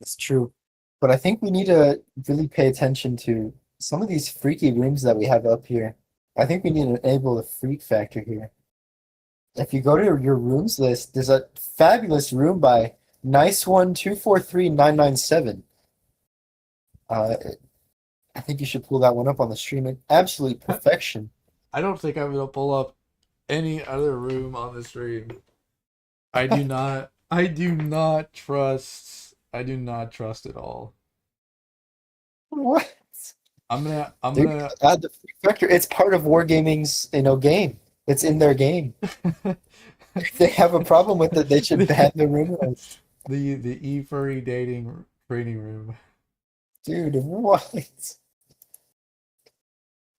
It's true. But I think we need to really pay attention to some of these freaky rooms that we have up here. I think we need to enable the freak factor here. If you go to your rooms list, there's a fabulous room by Nice One 243997. Uh, I think you should pull that one up on the stream. Absolute perfection. I don't think I'm gonna pull up any other room on the stream. I do not trust at all. What? I'm Dude, gonna add the freak factor. It's part of Wargaming's, game. It's in their game. If they have a problem with it, they should ban the the room list. the e-furry dating training room. Dude, what?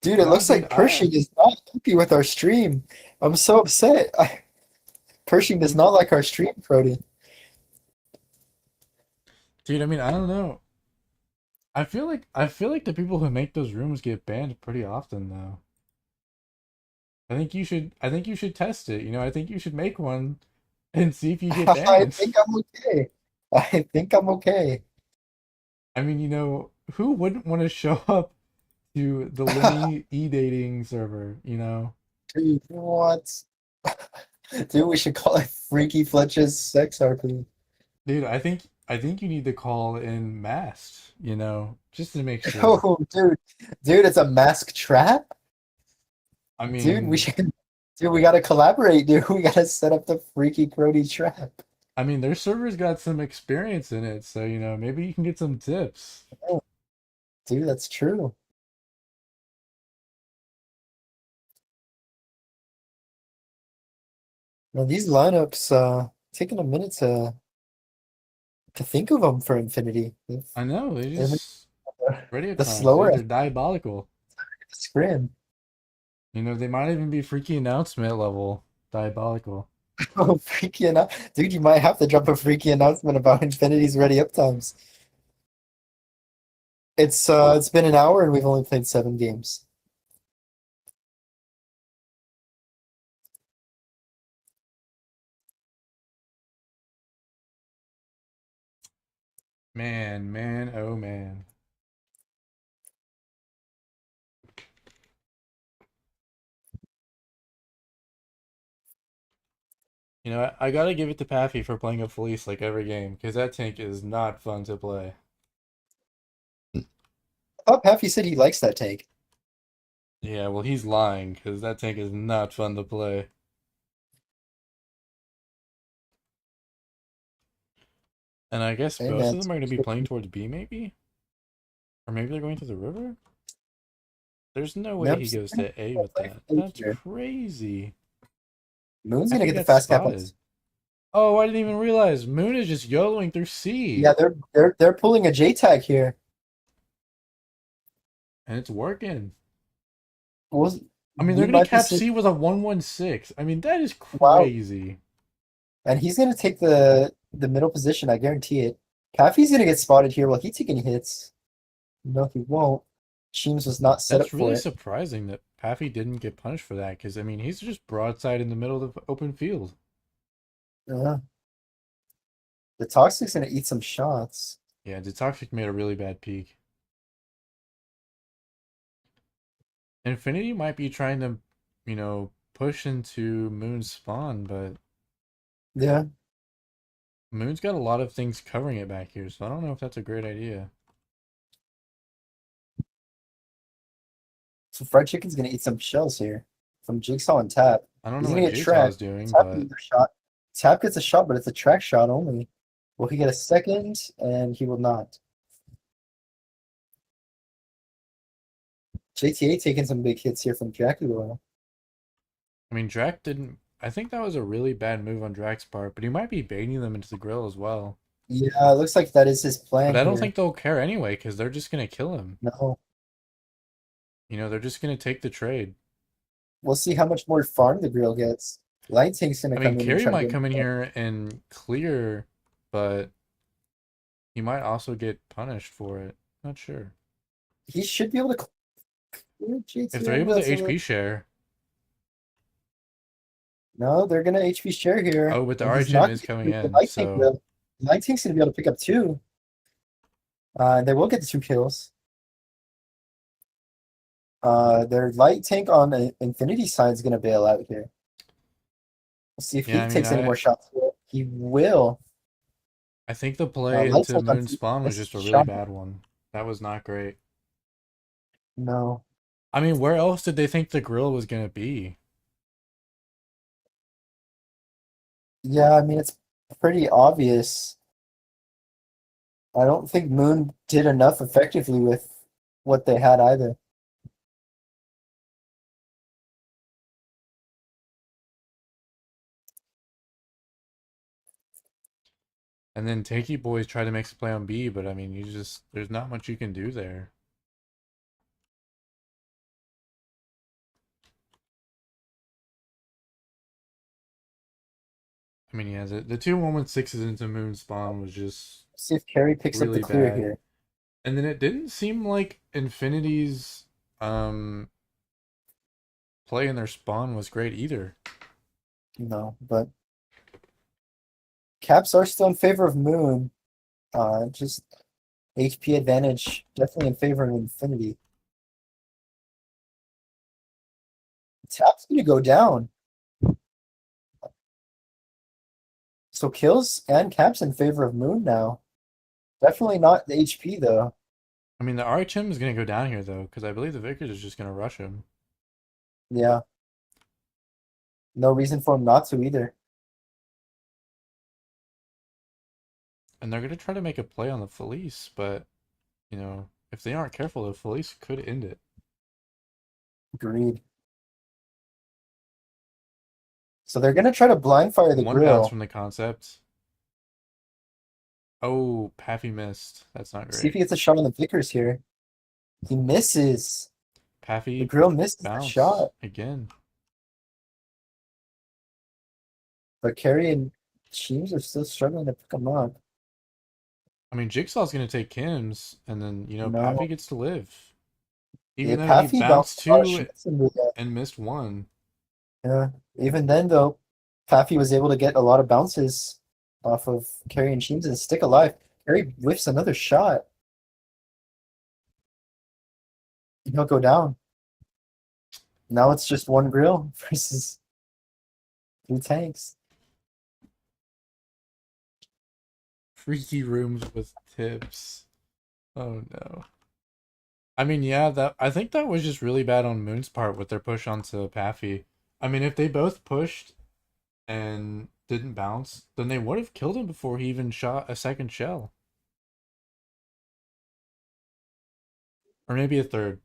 Dude, it No, looks dude, like Pershing is not happy with our stream. I'm so upset. Pershing does not like our stream, Brody. dude, I mean, I don't know. I feel like the people who make those rooms get banned pretty often though. I think you should test it. I think you should make one and see if you get I banned. think I'm okay. I think I'm okay. I mean, who wouldn't want to show up to the Limmy e-dating server? Dude, what? Dude, we should call it Freaky Fletcher's Sex RP. Dude, I think you need to call in masked, just to make sure. Oh, dude. Dude, it's a mask trap? I Dude, we mean, should. Dude, we gotta collaborate, dude. We gotta set up the Freaky Crody trap. their server's got some experience in it, so maybe you can get some tips. Oh, dude, that's true. Now these lineups, taking a minute to think of them for Infinity. I know, they They're just radio the times, slower dude, they're diabolical. scrim. They might even be freaky announcement level diabolical. Oh, freaky enough. Dude, you might have to drop a freaky announcement about Infinity's ready up times. It's been an hour and we've only played 7 games. Man, man, oh man. I gotta give it to Paffy for playing a Felice like every game, because that tank is not fun to play. I thought Paffy said he likes that tank. Yeah, well, he's lying, because that tank is not fun to play. And I guess Hey both man, of them are going to be playing towards B, maybe? Or maybe they're going to the river? There's no way nope. he goes to A with that. That's Here. crazy. Moon's I gonna think get the that's fast cap on. spotted. Oh, I didn't even realize. Moon is just YOLOing through C. Yeah, they're pulling a J tag here. And it's working. Was I mean, they're Moon going to might be cap safe. C with a 116. I mean, that is Wow, crazy. and he's gonna take the middle position. I guarantee it. Paffy's gonna get spotted here. Will he take any hits? No, he won't. Sheems was not set up That's for really it. surprising that Paffy didn't get punished for that. Because, I mean, he's just broadside in the middle of the open field. Uh, the Toxic's gonna eat some shots. Yeah, Detoxic made a really bad peak. Infinity might be trying to, push into Moon's spawn, but Yeah. Moon's got a lot of things covering it back here, so I don't know if that's a great idea. So Fried Chicken's gonna eat some shells here from Jigsaw and Tap. I don't know He's what gonna get Jigsaw is tracked. doing, Tap but gets a shot. Tap gets a shot, but it's a track shot only. Will he get a second? And he will not. JTA taking some big hits here from Dracula. I mean, Drac didn't. I think that was a really bad move on Drac's part, but he might be baiting them into the grill as well. Yeah, it looks like that is his But plan I don't here. think they'll care anyway, because they're just gonna kill him. No. They're just gonna take the trade. We'll see how much more farm the grill gets. Light Tank's gonna I mean, come in and Carrie try to might get come in him. here and clear, but he might also get punished for it. Not sure. He should be able to clear If they're JTA, able to that's a HP share. no, they're gonna HP share here. Oh, but the And he's RHM not is gonna coming clear the in, Light Tank so will. Light Tank's gonna be able to pick up two. They will get the 2 kills. Their Light Tank on the Infinity side is gonna bail out here. Let's see if yeah, he I mean, takes any more shots. He will. I think the play Light into Tank on Moon Spawn was misses just the a really shot. bad one. That was not great. No. I mean, where else did they think the grill was gonna be? Yeah, I mean it's pretty obvious. I don't think Moon did enough effectively with what they had either. And then Takey Boys try to make a play on B, but I mean, there's not much you can do there. I mean, yeah, the 2 116s into Moon Spawn was just See if Carrie picks up the really clear bad. here. And then it didn't seem like Infinity's play in their spawn was great either. No, but caps are still in favor of Moon. Just HP advantage definitely in favor of Infinity. Tap's gonna go down. So kills and caps in favor of Moon now. Definitely not the HP though. I mean, the RHM is going to go down here, though, because I believe the Vickers is just going to rush him. Yeah. No reason for him not to either. And they're going to try to make a play on the Felice, but, if they aren't careful, the Felice could end it. Agreed. So they're gonna try to blind fire the One bounce grill. from the concept. Oh, Paffy missed. That's not See if he great. gets a shot on the Vickers here. He misses. The Paffy grill misses the bounce shot. again. But Carrie and Sheems are still struggling to pick him up. I mean, Jigsaw's going to take Kim's, and then, Paffy No. gets to live. Yeah, Even though he Paffy bounced bounced a lot of two shots into that. and missed one. Yeah. Even then though, Paffy was able to get a lot of bounces off of Carrie and Sheems and stick alive. Carrie whiffs another shot. He'll go down. Now it's just one grill versus 2 tanks. Freaky rooms with tips. Oh no. I mean, yeah, I think that was just really bad on Moon's part with their push onto Paffy. I mean, if they both pushed and didn't bounce, then they would have killed him before he even shot a second shell. Or maybe a third.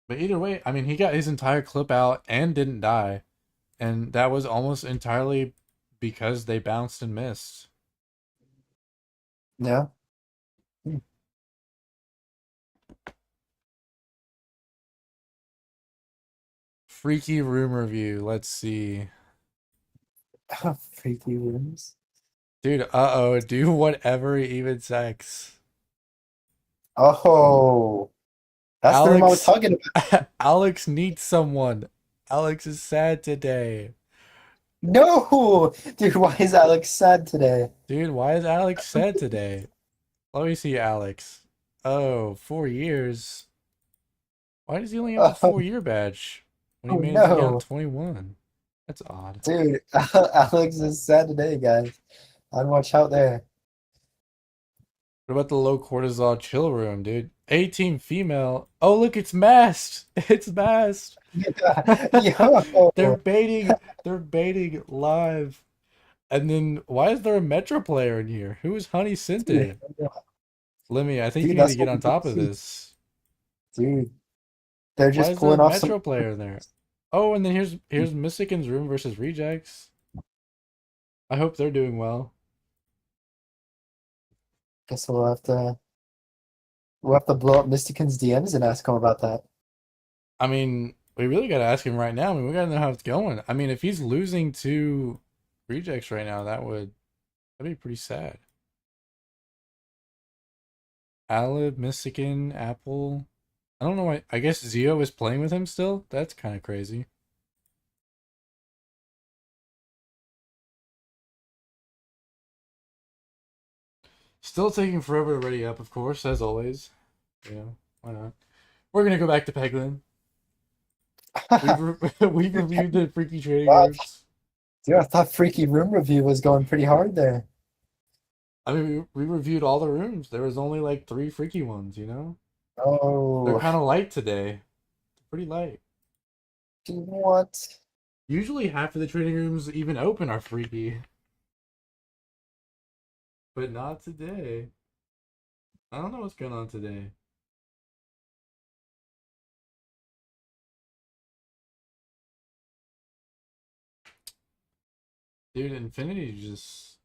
But either way, I mean, he got his entire clip out and didn't die. And that was almost entirely because they bounced and missed. Yeah. Hmm. Freaky room review. Let's see. Freaky rooms. Dude, uh-oh. Do whatever even sex. Oh, that's the room I was Alex talking about. Alex needs someone. Alex is sad today. No, dude, why is Alex sad today? Dude, why is Alex sad today? Let me see Alex. Oh, 4 years. Why does he only have the Oh, 4 year badge when he oh managed to get on no, 21? That's odd. dude, Alex is sad today, guys. I'd watch out there. What about the low cortisol chill room, dude? 18 female. Oh, look, it's masked. It's masked. They're Yo, baiting. They're baiting live. And then why is there a Metro player in here? Who is Honey dude, Sinte? Lemmy, I think you dude, need to that's get what on we need top to of see, this. dude. They're Why just is there a pulling off some. Metro player in there? Oh, and then here's Mystican's room versus Rejects. I hope they're doing well. Guess we'll have to blow up Mystican's DMs and ask him about that. I mean, we really gotta ask him right now. I mean, we gotta know how it's going. I mean, if he's losing to Rejects right now, that'd be pretty sad. Alib, Mystican, Apple. I don't know why. I guess Zio is playing with him still. That's kind of crazy. Still taking forever to ready up, of course, as always. Yeah, why not? We're gonna go back to Peglin. We've reviewed the freaky trading Wow, rooms. dude, I thought Freaky Room Review was going pretty hard there. I mean, we reviewed all the rooms. There was only like three freaky ones, you know? They're Oh, kind of light today. Pretty light. what? Usually half of the trading rooms even open are freaky, but not today. I don't know what's going on today. Dude, Infinity just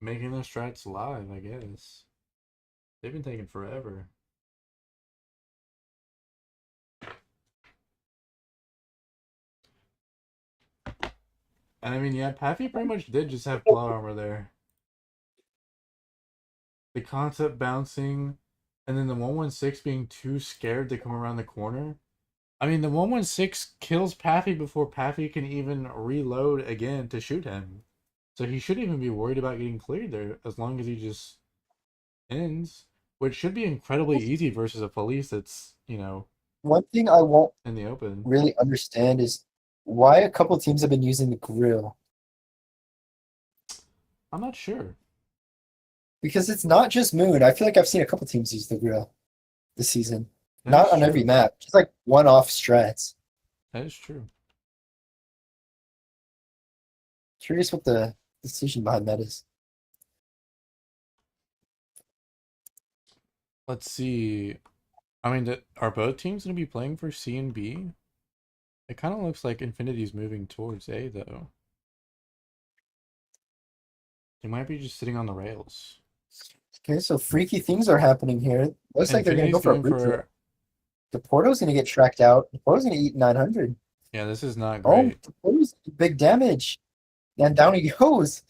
making their strats live, I guess. They've been taking forever. And I mean, yeah, Paffy pretty much did just have plot armor there. The concept bouncing, and then the 116 being too scared to come around the corner. I mean, the 116 kills Paffy before Paffy can even reload again to shoot him. So he shouldn't even be worried about getting cleared there as long as he just ends, which should be incredibly easy versus a police that's, One thing I won't in the open. really understand is why a couple teams have been using the grill. I'm not sure. Because it's not just Moon. I feel like I've seen a couple teams use the grill this season. That Not is on every true. map, just like one-off strats. That is true. Curious what the decision behind that is. Let's see. I mean, are both teams going to be playing for C and B? It kind of looks like Infinity's moving towards A, though. They might be just sitting on the rails. Okay, so freaky things are happening here. Looks like they're gonna go Infinity's for a going brute drill. for. The Porto's gonna get tracked out. The Porto's gonna eat 900. Yeah, this is not Oh, great. the Porto's big damage. And down he goes.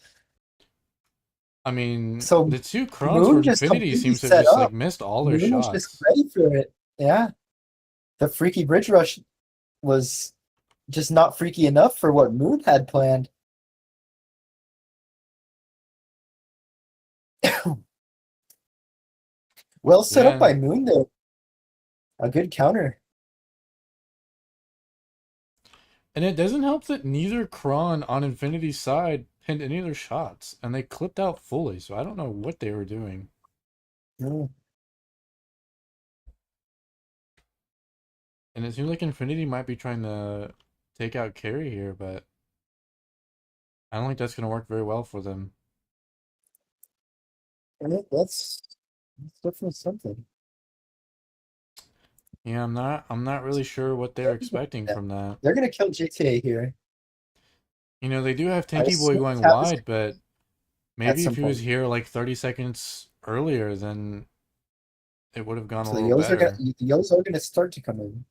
I mean, So the two Crones for Moon just Infinity completely seems to have set just like up. missed all their Moon was just shots. ready for it. Yeah. The freaky bridge rush was just not freaky enough for what Moon had planned. Well set up Yeah, by Moon though. A good counter. and it doesn't help that neither Kron on Infinity's side pinned any of their shots, and they clipped out fully. So I don't know what they were doing. Mm. And it seems like Infinity might be trying to take out Carry here, but I don't think that's gonna work very well for them. And that's definitely something. Yeah, I'm not really sure what they're expecting Yeah. from that. They're gonna kill GTA here. They do have I Tanky Boy assume going Cap is wide, but at maybe if some he was point. here like 30 seconds earlier, then it would have gone a So the little yellows are gonna better. the yellows are gonna start to come in.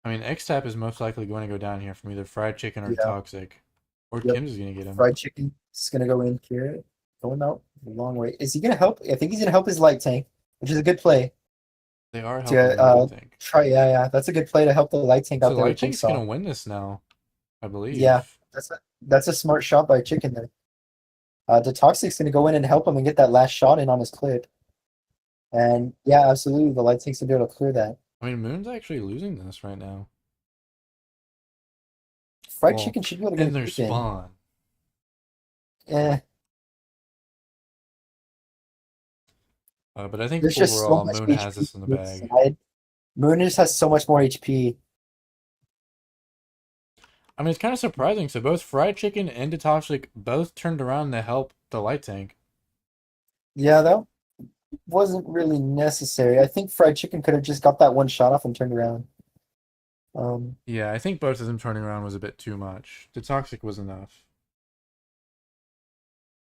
I mean, X-Tap is most likely going to go down here from either Fried Chicken or Yeah. Toxic. Or Yep. Kim's going to get him. Fried chicken is gonna go in here. Going out a long way. Is he gonna help? I think he's gonna help his light tank, which is a good play They are helping to the light tank. try. Yeah, yeah, that's a good play to help the light tank So out the there light with tank's going Jigsaw. to win this now, I Yeah, believe. that's a smart shot by Chicken there. The Toxic's gonna go in and help him and get that last shot in on his clip. And yeah, absolutely, the light tank's gonna be able to clear that. I mean, Moon's actually losing this right now. Fried Well, chicken should be able to get in a their creep in. spawn. Eh, But I think there's just so overall, much Moon has HP this in the to the bag. side. Moon just has so much more HP. I mean, it's kind of surprising. So both Fried Chicken and Toxic both turned around to help the light tank. Yeah, that wasn't really necessary. I think fried chicken could have just got that one shot off and turned around. Um, Yeah, I think both of them turning around was a bit too much. The Toxic was enough.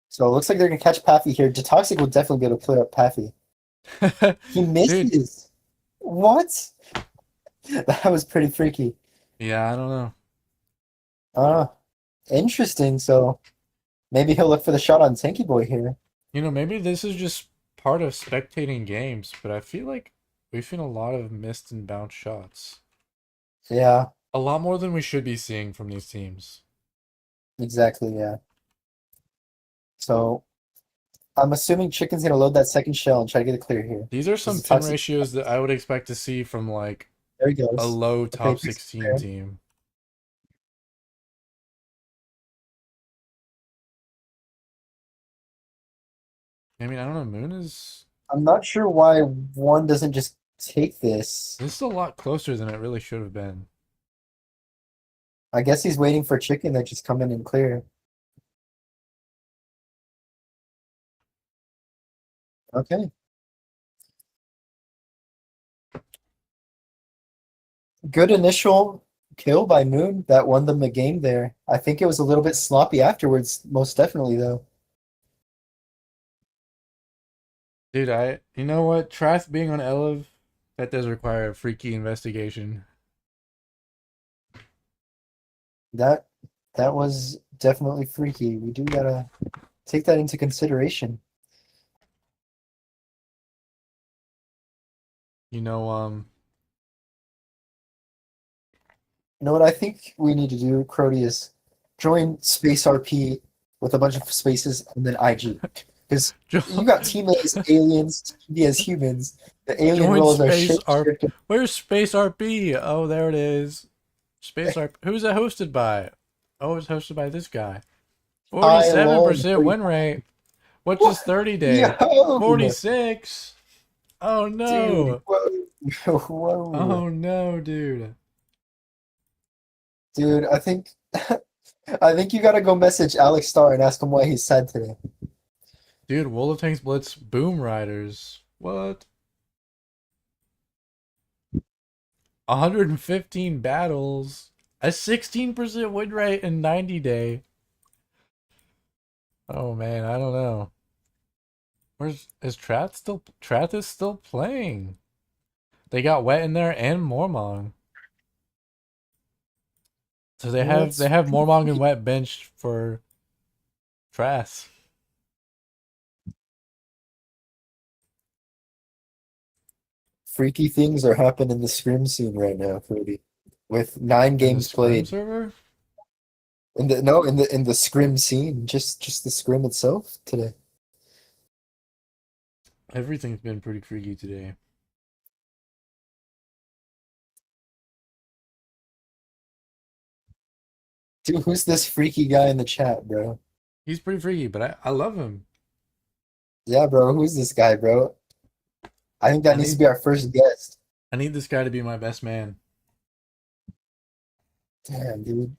so it looks like they're gonna catch Paffy here. Toxic will definitely be able to clear up Paffy. He Dude, misses. What? That was pretty freaky. yeah, I don't know. Uh, interesting. So maybe he'll look for the shot on Tanky Boy here. Maybe this is just part of spectating games, but I feel like we've seen a lot of missed and bounced shots. Yeah, A lot more than we should be seeing from these teams. exactly. Yeah. So I'm assuming Chicken's gonna load that second shell and try to get it clear here. These are This some is pin Toxic. ratios that I would expect to see from like There he a goes. low Okay, top he's 16 there. team. I mean, I don't know. Moon is I'm not sure why one doesn't just take this. this is a lot closer than it really should have been. I guess he's waiting for Chicken to just come in and clear. Okay. Good initial kill by Moon that won them the game there. I think it was a little bit sloppy afterwards, most definitely though. Dude, you know what? Trath being on Elev, that does require a freaky investigation. That that was definitely freaky. We do gotta take that into consideration. You know, You know what I think we need to do, Crody, is join Space RP with a bunch of spaces and then IG. Because you got Team A as aliens, Team B as humans. The alien join roles are Space R. shapeshifter. Where's Space RP? Oh, there it is. Space RP. Who's it hosted by? Oh, it's hosted by this guy. High, low, and 47% win rate. What's his what? 30 day? Yo! 46. Oh Dude, no. whoa. Whoa. Oh no, dude. Dude, I think I think you gotta go message Alex Starr and ask him why he's sad today. Dude, World of Tanks Blitz Boom Riders. What? 115 battles. A 16% win rate in 90 day. Oh man, I don't know. Is Trath still Trath is still playing. They got Wet in there and Mormong. So they Yeah, have that's they have Mormong and Wet benched for Trath. freaky things are happening in the Scrim scene right now, Cody. With 9 And the games Scrim played. server? In the no, in the Scrim scene, just the Scrim itself today. Everything's been pretty freaky today. Dude, who's this freaky guy in the chat, bro? He's pretty freaky, but I love him. Yeah, bro, who's this guy, bro? I think that I needs to need be our first guest. I need this guy to be my best man. Damn, dude.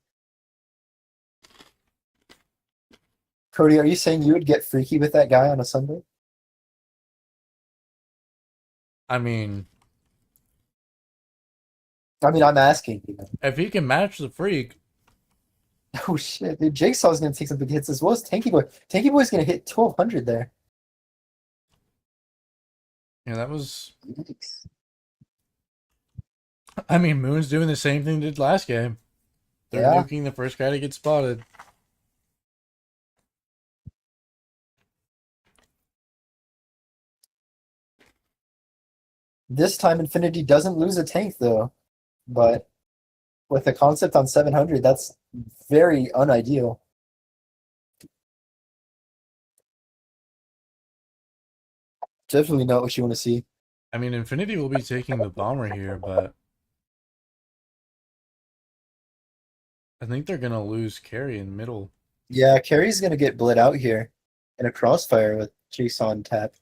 Cody, are you saying you would get freaky with that guy on a Sunday? I mean, I mean, I'm asking, if he can match the freak, Oh shit, dude. Jigsaw's gonna take some big hits as well as Tanky Boy. Tanky Boy's gonna hit 1200 there. yeah, that was. Yikes. I mean, Moon's doing the same thing did last game. They're Yeah. nuking the first guy to get spotted. This time Infinity doesn't lose a tank though. But with the concept on 700, that's very unideal. Definitely not what you want to see. I mean, Infinity will be taking the bomber here, but I think they're gonna lose carry in middle. Yeah, Carrie's gonna get bled out here in a crossfire with Chase on tap.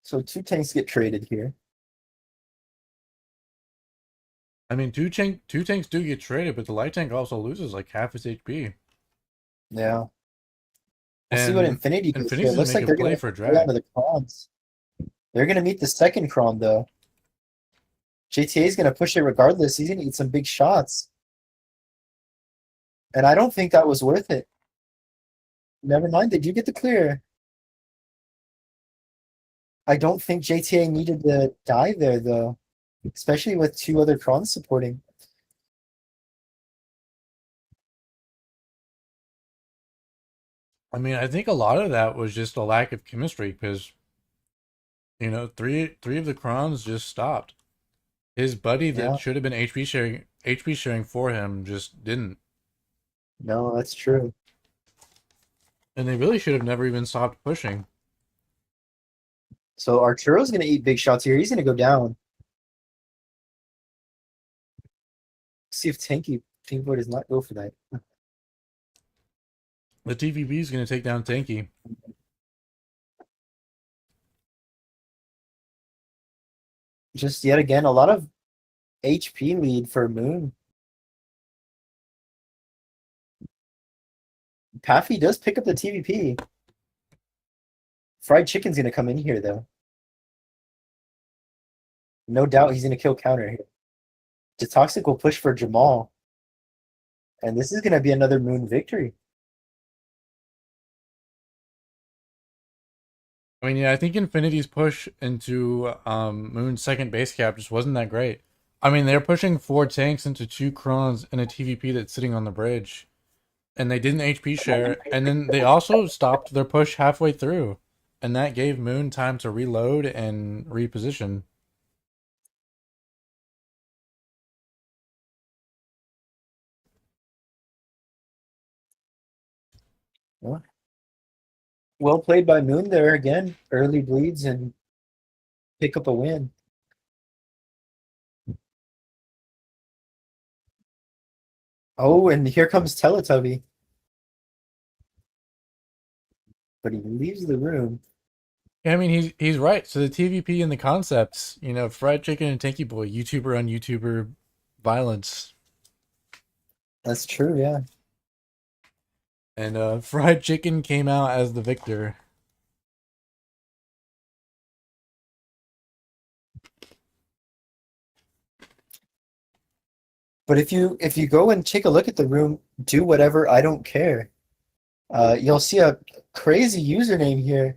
So two tanks get traded here. I mean, two tanks do get traded, but the light tank also loses like half his HP. Yeah. We'll see what And Infinity does here. Infinity's It gonna looks make like a they're play gonna for a play onto drag. the Crons. They're gonna meet the second Cron though. JTA's gonna push it regardless. He's gonna eat some big shots. And I don't think that was worth it. Never mind, they do get the clear. I don't think JTA needed to die there though. Especially with two other Crons supporting. I mean, I think a lot of that was just a lack of chemistry because three of the crons just stopped. His buddy that Yeah, should have been HP sharing for him just didn't. no, that's true. And they really should have never even stopped pushing. So Arturo's gonna eat big shots here. He's gonna go down. See if Tanky Boy does not go for that. The TVP is going to take down Tanky. Just yet again, a lot of HP lead for Moon. Paffy does pick up the TVP. Fried Chicken's gonna come in here though. No doubt he's gonna kill counter here. The Toxic will push for Jamal. And this is gonna be another Moon victory. I mean, yeah, I think Infinity's push into Moon's second base cap just wasn't that great. I mean, they're pushing four tanks into two crons and a TVP that's sitting on the bridge. And they didn't HP share. And then they also stopped their push halfway through. And that gave Moon time to reload and reposition. Well played by Moon there again. Early bleeds and pick up a win. Oh, and here comes Teletubby. But he leaves the room. Yeah, I mean, he's right. So the TVP and the concepts, Fried Chicken and Tanky Boy, YouTuber on YouTuber violence. That's true, yeah. And Fried Chicken came out as the victor. But if you go and take a look at the room, do whatever, I don't care. You'll see a crazy username here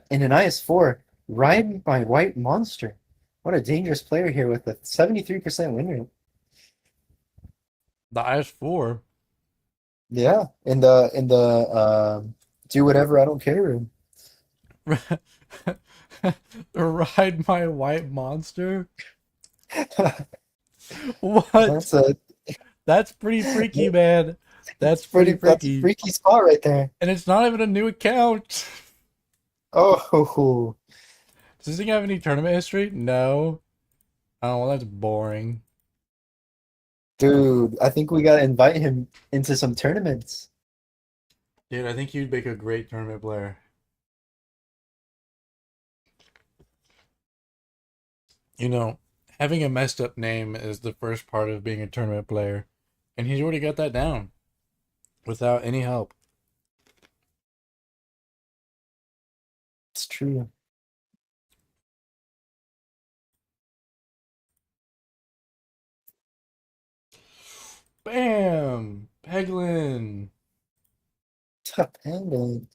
in an IS4, Ride by White Monster. What a dangerous player here with a 73% win rate. The IS4. Yeah, in the do whatever, I don't care room. Ride my white monster? That's What? a That's pretty freaky, man. That's pretty that's a freaky. freaky spot right there. And it's not even a new account. Oh, Does this thing have any tournament history? No. Oh, well, that's boring. dude, I think we gotta invite him into some tournaments. Dude, I think you'd make a great tournament player. You know, having a messed up name is the first part of being a tournament player, and he's already got that down without any help. It's true. Bam! Peglin! Tough handling.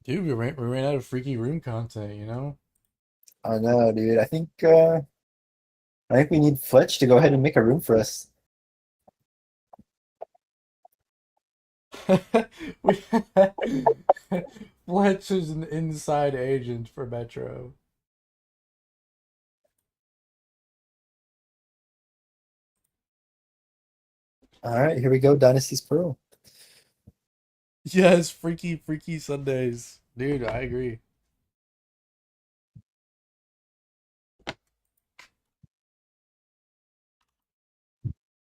Dude, we ran out of freaky room content, you know? I know, dude. I think we need Fletch to go ahead and make a room for us. we Fletch is an inside agent for Metro. All right, here we go. Dynasty's Pearl. Yes, freaky Sundays. Dude, I agree.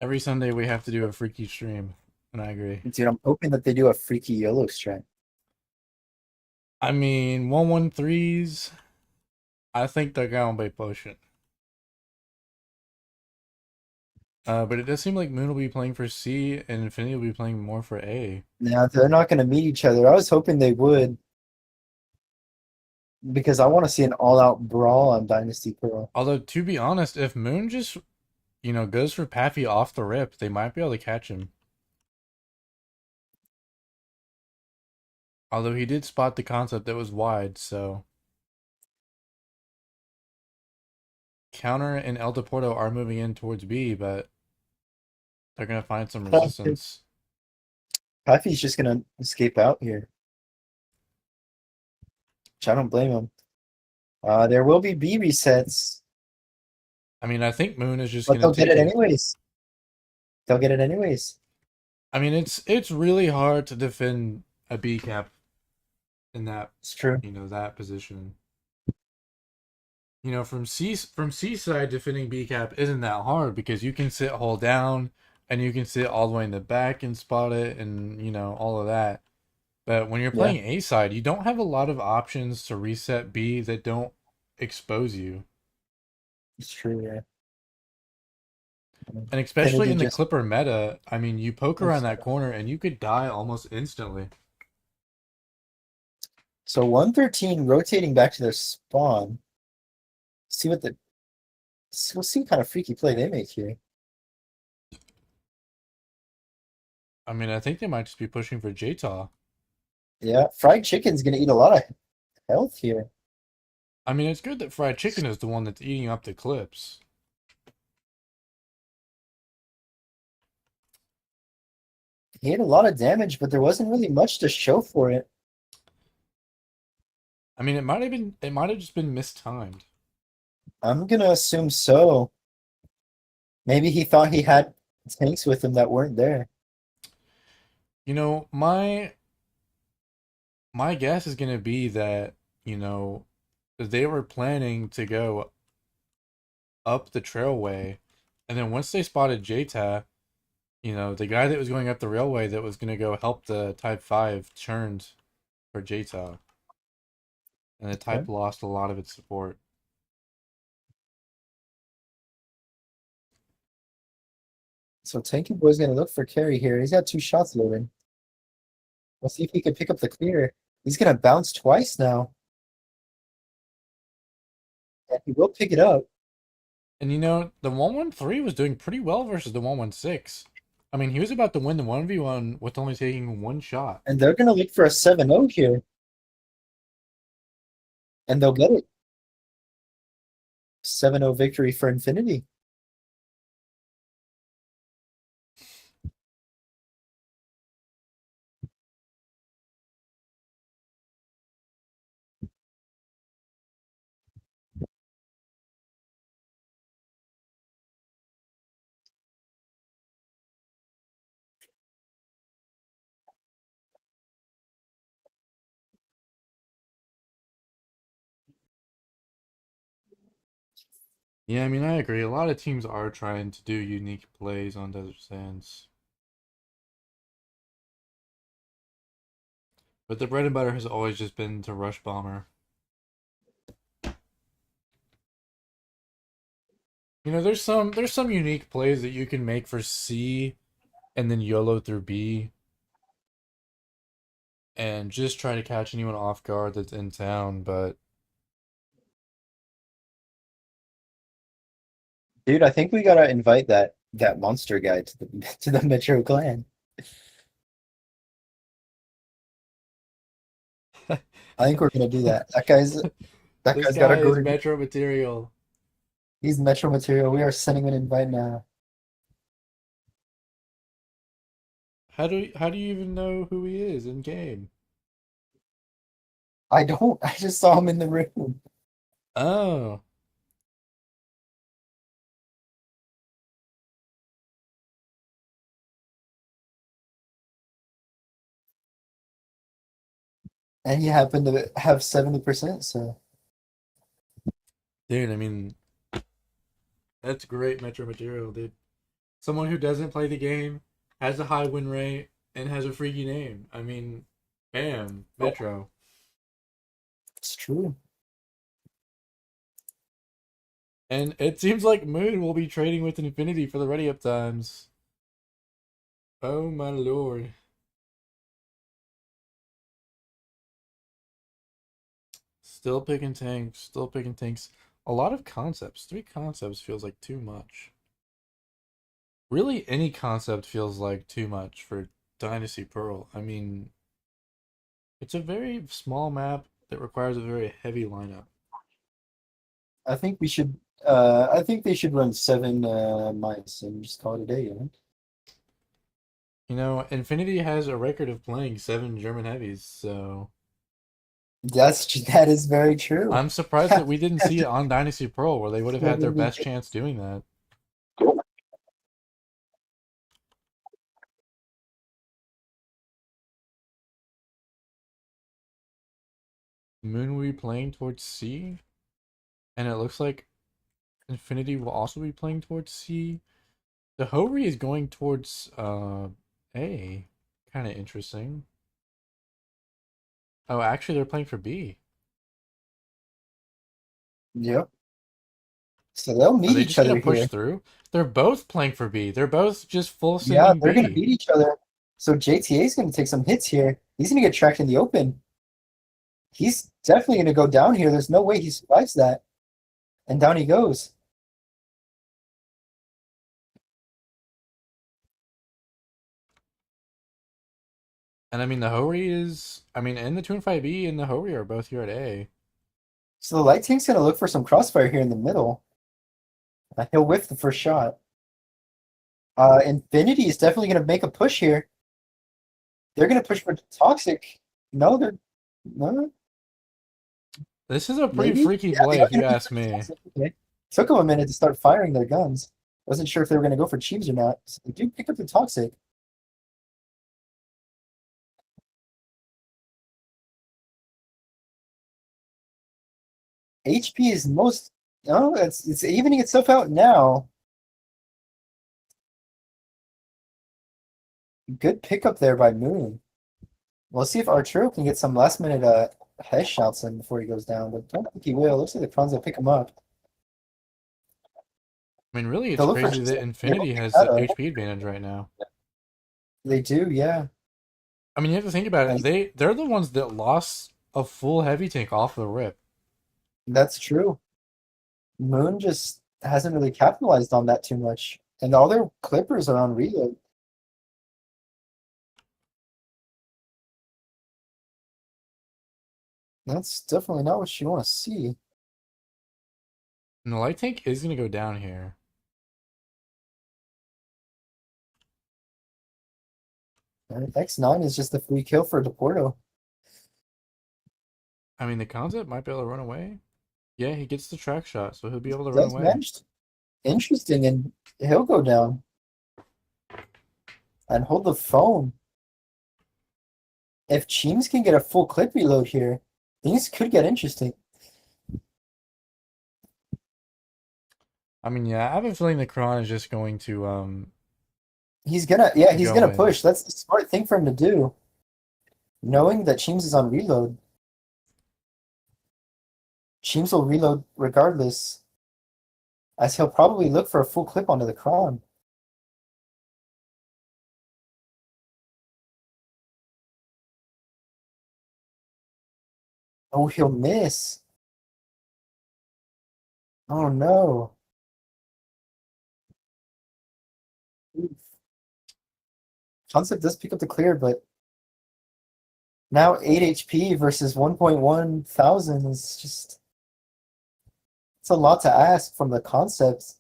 Every Sunday we have to do a freaky stream, and I agree. Dude, I'm hoping that they do a freaky YOLO strat. I mean, 113s, I think they're gonna be pushing. But it does seem like Moon will be playing for C and Infinity will be playing more for A. Now, they're not going to meet each other. I was hoping they would because I want to see an all-out brawl on Dynasty Pearl. Although, to be honest, if Moon just, goes for Paffy off the rip, they might be able to catch him. Although he did spot the concept that was wide, so. Counter and El Deporto are moving in towards B, but they're going to find some resistance. Puffy's just going to escape out here, which I don't blame him. There will be B resets, I mean, I think Moon is just but going they'll to take get it it. anyways. They'll get it anyways. I mean, it's really hard to defend a B cap in that, It's true. that position. From C side, defending B cap isn't that hard because you can sit hold down and you can sit all the way in the back and spot it and all of that. But when you're Yeah, playing A side, you don't have a lot of options to reset B that don't expose you. it's true. Yeah. And especially Kennedy in the just. Clipper meta, I mean, you poke around that corner and you could die almost instantly. So 113 rotating back to their spawn. See what the. We'll see what kind of freaky play they make here. I mean, I think they might just be pushing for Jta. Yeah, fried chicken's gonna eat a lot of health here. I mean, it's good that Fried Chicken is the one that's eating up the clips. He had a lot of damage, but there wasn't really much to show for it. I mean, it might have just been mistimed. I'm gonna assume so. Maybe he thought he had tanks with him that weren't there. My guess is gonna be that, they were planning to go up the trailway, and then once they spotted Jta, the guy that was going up the railway that was gonna go help the Type 5 turned for Jta. And the Okay. Type lost a lot of its support. So Tanky Boy's gonna look for carry here. He's got 2 shots loading. We'll see if he can pick up the clear. He's gonna bounce twice now. And he will pick it up. And the 113 was doing pretty well versus the 116. I mean, he was about to win the 1v1 with only taking one shot. And they're gonna look for a 7-0 here. And they'll get it. 7-0 victory for Infinity. Yeah, I mean, I agree. A lot of teams are trying to do unique plays on Desert Sands. But the bread and butter has always just been to rush bomber. there's some unique plays that you can make for C and then YOLO through B and just try to catch anyone off guard that's in town, but Dude, I think we gotta invite that monster guy to the to the Metro clan. I think we're gonna do that. That this guy's gotta guy go is to. Metro material. He's Metro material. We are sending an invite now. How do you even know who he is in game? I don't. I just saw him in the room. Oh, And he happened to have 70%, so dude, I mean, that's great Metro material, dude. Someone who doesn't play the game, has a high win rate, and has a freaky name. I mean, bam, Metro. it's true. And it seems like Moon will be trading with Infinity for the ready up times. Oh my lord. Still picking tanks, still picking tanks. A lot of concepts. 3 concepts feels like too much. Really, any concept feels like too much for Dynasty Pearl. I mean, it's a very small map that requires a very heavy lineup. I think we should. I think they should run 7 mice and just call it a day. You know? Infinity has a record of playing 7 German heavies, so That is very true. I'm surprised that we didn't see it on Dynasty Pearl where they would have had their best chance doing that. Moon will be playing towards C, and it looks like Infinity will also be playing towards C. The Hori is going towards A. Kind of interesting. Oh, actually, they're playing for B. Yep. So they'll Are meet they each just gonna other push here. through? They're both playing for B. They're both just full Yeah, sending they're gonna B. beat each other. So JTA is gonna take some hits here. He's gonna get tracked in the open. He's definitely gonna go down here. There's no way he survives that. And down he goes. And I mean, the Hori is. I mean, and the Toon 5B and the Hori are both here at A. So the light tank's gonna look for some crossfire here in the middle. He'll whiff the first shot. Infinity is definitely gonna make a push here. They're gonna push for toxic. No, they're no, This is a pretty maybe. freaky Yeah, they play, are if you gonna push ask for me. toxic. Okay. Took them a minute to start firing their guns. Wasn't sure if they were gonna go for Cheems or not. So they do pick up the toxic. HP is most. No, it's evening itself out now. Good pickup there by Moon. We'll see if Arturo can get some last minute head shots in before he goes down, but don't think he will. Looks like the Franz will pick him up. I mean, really, it's They'll look for crazy that Giselle. They will Infinity pick has that the up. HP advantage right now. They do, yeah. I mean, you have to think about it. And They're the ones that lost a full heavy tank off the rip. that's true. Moon just hasn't really capitalized on that too much. And all their clippers are on reload. That's definitely not what you want to see. And the light tank is going to go down here. And X9 is just a free kill for Deporto. I mean, the concept might be able to run away. Yeah, he gets the track shot, so he'll be able to run Does away. manage to, interesting, and he'll go down and hold the phone. If Cheems can get a full clip reload here, things could get interesting. I mean, yeah, I have a feeling the Kron is just going to He's gonna go in. push. That's the smart thing for him to do. Knowing that Cheems is on reload. Cheems will reload regardless. as he'll probably look for a full clip onto the Kron. Oh, he'll miss. Oh no. Oof. Concept does pick up the clear, but now 8 HP versus 1.1 thousand is just it's a lot to ask from the concept.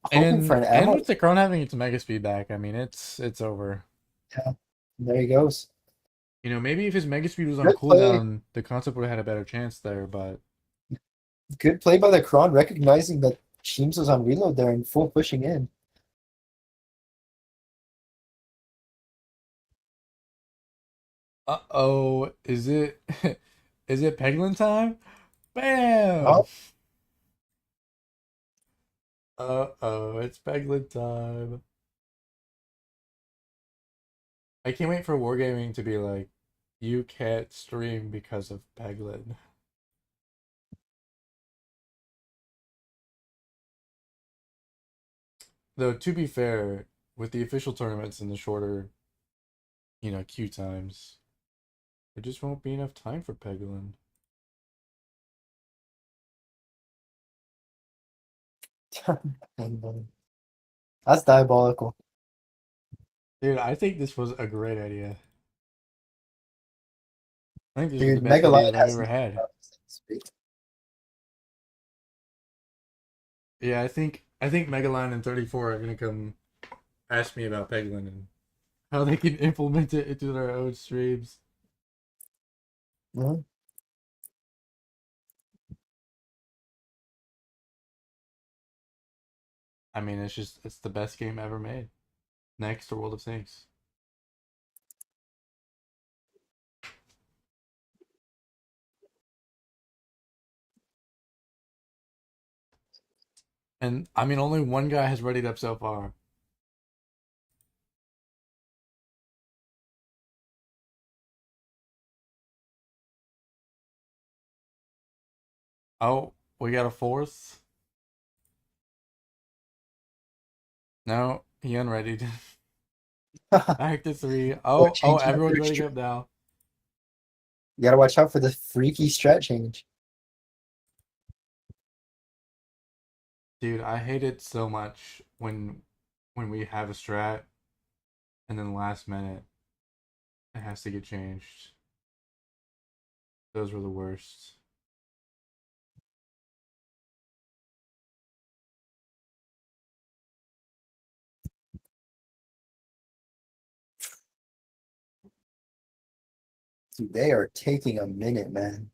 Hoping for an And ammo. with the Chrome having its mega speed back, I mean it's over. Yeah, there he goes. You know, maybe if his mega speed was on Good play. cooldown, the concept would have had a better chance there, but Good play by the Kron, recognizing that Sheems was on reload there and full pushing in. uh-oh, is it is it Peglin time? Bam! Oh, Uh-oh, it's Peglin time. I can't wait for Wargaming to be like, you can't stream because of Peglin. Though, to be fair, with the official tournaments and the shorter, queue times, there just won't be enough time for Peglin. that's diabolical. Dude, I think this was a great idea. I think this was the Dude, best Mega idea Lion that I've has ever no had. problems. Yeah, I think Megaline and 34 are gonna come ask me about Peglin and how they can implement it into their own streams. Mhm. I mean, it's the best game ever made. Next to World of Tanks. And I mean, only one guy has readied up so far. Oh, we got a fourth. No, he unreadied. Back to three. Oh, Oh, change everyone's after ready extra. up now. You gotta watch out for the freaky strat change. Dude, I hate it so much when we have a strat and then last minute it has to get changed. Those were the worst. Dude, they are taking a minute, man.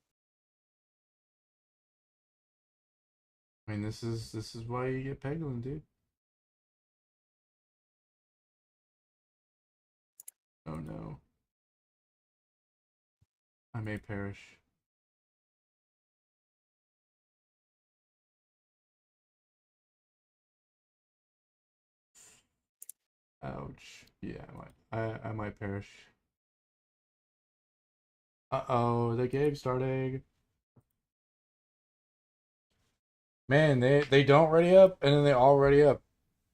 I mean, this is why you get Peglin, dude. Oh no, I may perish. Ouch. Yeah, I might perish. Uh-oh, the game's starting. Man, they don't ready up and then they all ready up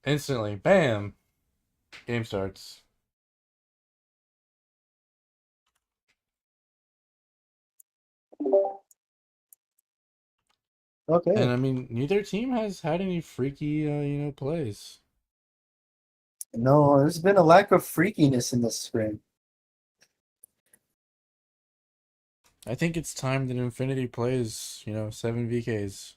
instantly. Bam. Game starts. And Okay. I mean, neither team has had any freaky plays. No, there's been a lack of freakiness in this sprint. I think it's time that Infinity plays, 7 VKs.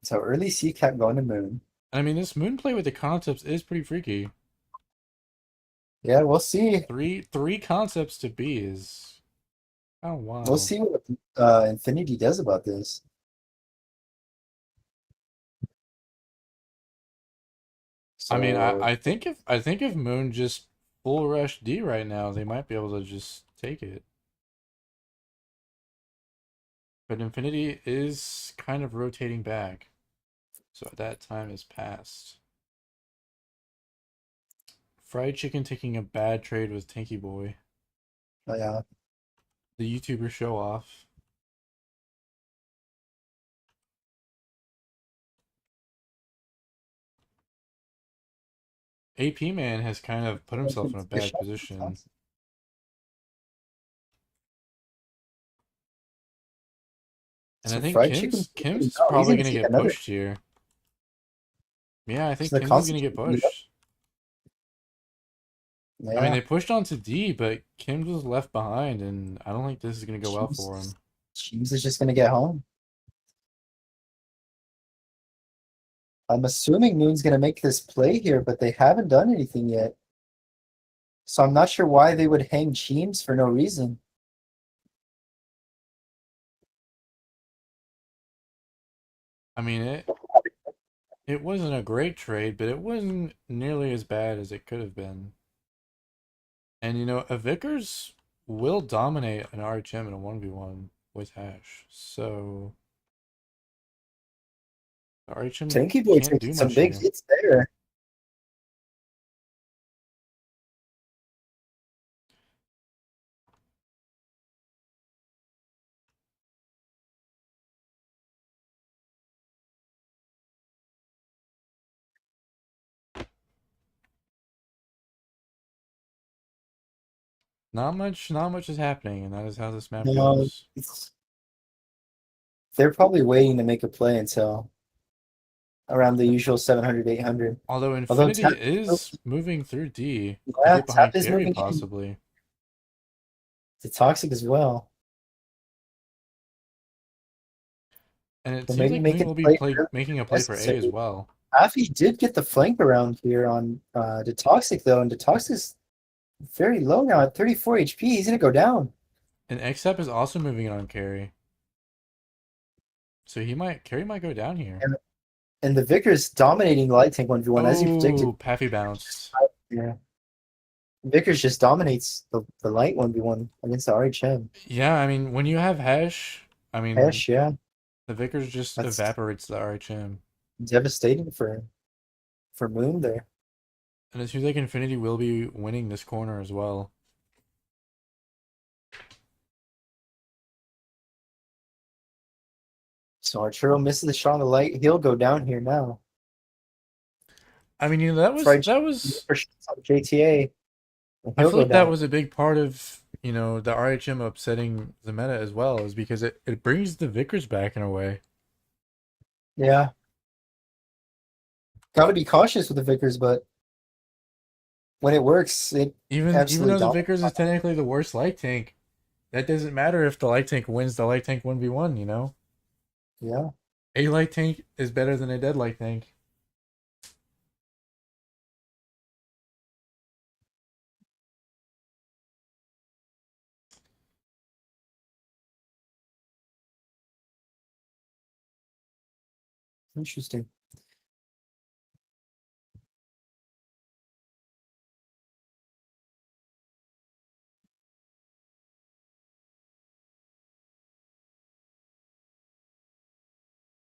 So early C cap going to moon. I mean, this moon play with the concepts is pretty freaky. Yeah, we'll see. Three concepts to B is oh We'll wild. see what Infinity does about this. I mean, So I think if Moon just full rush D right now, they might be able to just take it. But Infinity is kind of rotating back. So that time is passed. Fried Chicken taking a bad trade with Tanky Boy. Yeah. The YouTuber show off. AP man has kind of put himself in a Good bad shot. position. And I So think fried chicken. Kim's is Oh, he's probably gonna gonna take get another. pushed here. Yeah, I think So the Kim's is gonna get concentration. pushed. I mean, Yeah. they pushed onto D, but Kim's was left behind, and I don't think this is gonna go well for him. James is just gonna get home. I'm assuming Moon's gonna make this play here, but they haven't done anything yet. So I'm not sure why they would hang James for no reason. I mean, it wasn't a great trade, but it wasn't nearly as bad as it could have been. And you know, a Vickers will dominate an RHM in a 1v1 with Hash. So the RHM Tanky Boy can't do taking some much big here. hits there. Not much is happening, and that is how this map No, goes. they're probably waiting to make a play until around the usual 700, 800. Although Although Infinity Tap, is moving through D to yeah, get Tap behind is Carry, moving in. possibly. The Toxic as well. And it So seems maybe like Moon making will be play making a play for A as necessary. well. Afi did get the flank around here on the Toxic though, and the Toxic is very low now at 34 HP. He's gonna go down. And XSEP is also moving on Carry. So Carry might go down here. And the Vickers dominating light tank 1v1 as you predicted. Oh, Paffy bounced. Yeah. Vickers just dominates the light 1v1 against the RHM. Yeah, I mean, when you have Hash, I mean, Hesh, yeah. the Vickers just That's evaporates the RHM. devastating for Moon there. And it seems like Infinity will be winning this corner as well. So Arturo misses the shot on the light. He'll go down here now. I mean, you know, that was Fried that was for shots on JTA. And I he'll feel go like that down. was a big part of, you know, the RHM upsetting the meta as well, is because it brings the Vickers back in a way. Yeah. Gotta be cautious with the Vickers, but when it works, it Even absolutely though the dominates. Vickers is technically the worst light tank, that doesn't matter if the light tank wins the light tank 1v1, you know? Yeah. A light tank is better than a dead light tank. Interesting.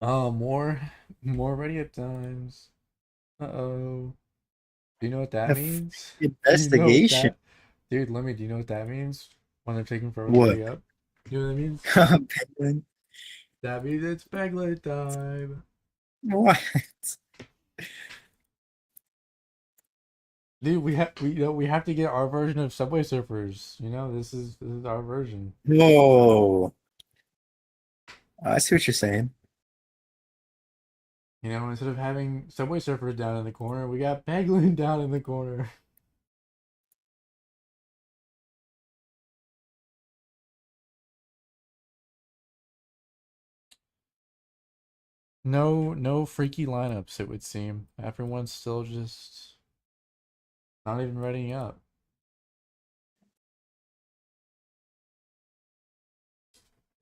Oh, more ready at times. Uh-oh. Do you know what that means? Do you know what Investigation. that... Dude, let me, do you know what that means? When they're taking forever to What? ready up? You know what that means? Penguin. That means it's Peglet time. What? Dude, we have to get our version of Subway Surfers. You know, this is our version. Whoa. I see what you're saying. You know, instead of having Subway Surfers down in the corner, we got Peglin down in the corner. No freaky lineups, it would seem. Everyone's still just not even readying up.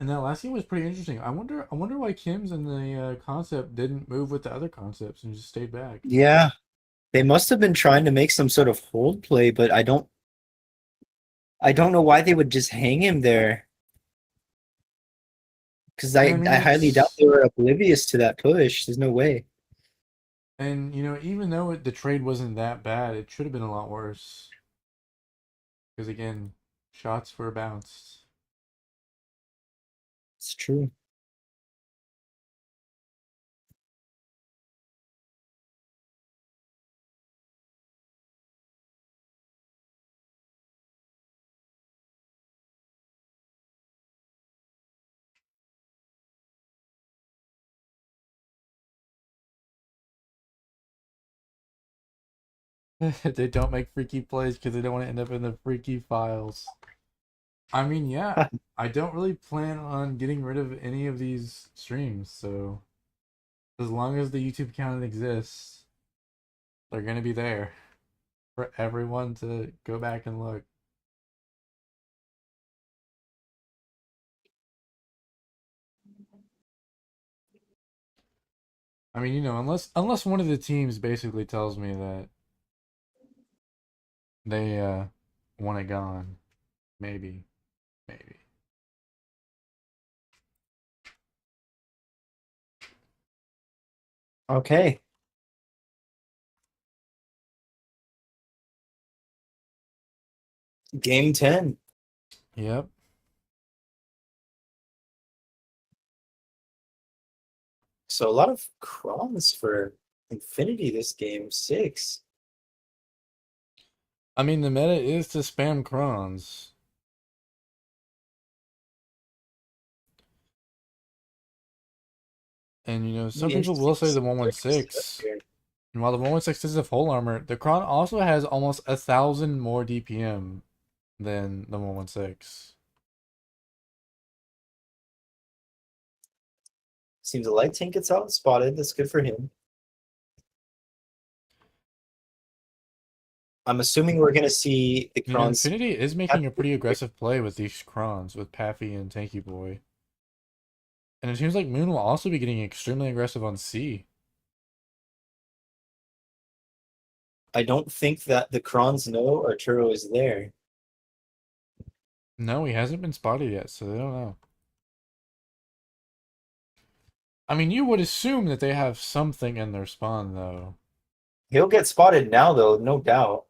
And that last game was pretty interesting. I wonder why Kim's and the concept didn't move with the other concepts and just stayed back. Yeah. They must have been trying to make some sort of hold play, but I don't know why they would just hang him there. Because And I I mean, highly doubt it's they were oblivious to that push. There's no way. and you know, even though the trade wasn't that bad, it should have been a lot worse. Because again, Shots were bounced. It's true. They don't make freaky plays because they don't want to end up in the freaky files. I mean, yeah, I don't really plan on getting rid of any of these streams, so as long as the YouTube account exists, they're gonna be there for everyone to go back and look. I mean, unless one of the teams basically tells me that they want it gone, maybe, maybe. Okay. Game 10. Yep. So a lot of crons for Infinity this game. 6. I mean, the meta is to spam crons. And some Be people interesting will to say see the what they're gonna set up 116. here. And while the 116 is a full armor, the Kron also has almost 1,000 more DPM than the 116. Seems a light tank gets out spotted. That's good for him. I'm assuming we're gonna see the crons. Infinity is making a pretty aggressive play with these Krons, with Paffy and Tanky Boy. And it seems like Moon will also be getting extremely aggressive on C. I don't think that the crons know Arturo is there. No, he hasn't been spotted yet, so they don't know. I mean, you would assume that they have something in their spawn, though. He'll get spotted now, though, no doubt.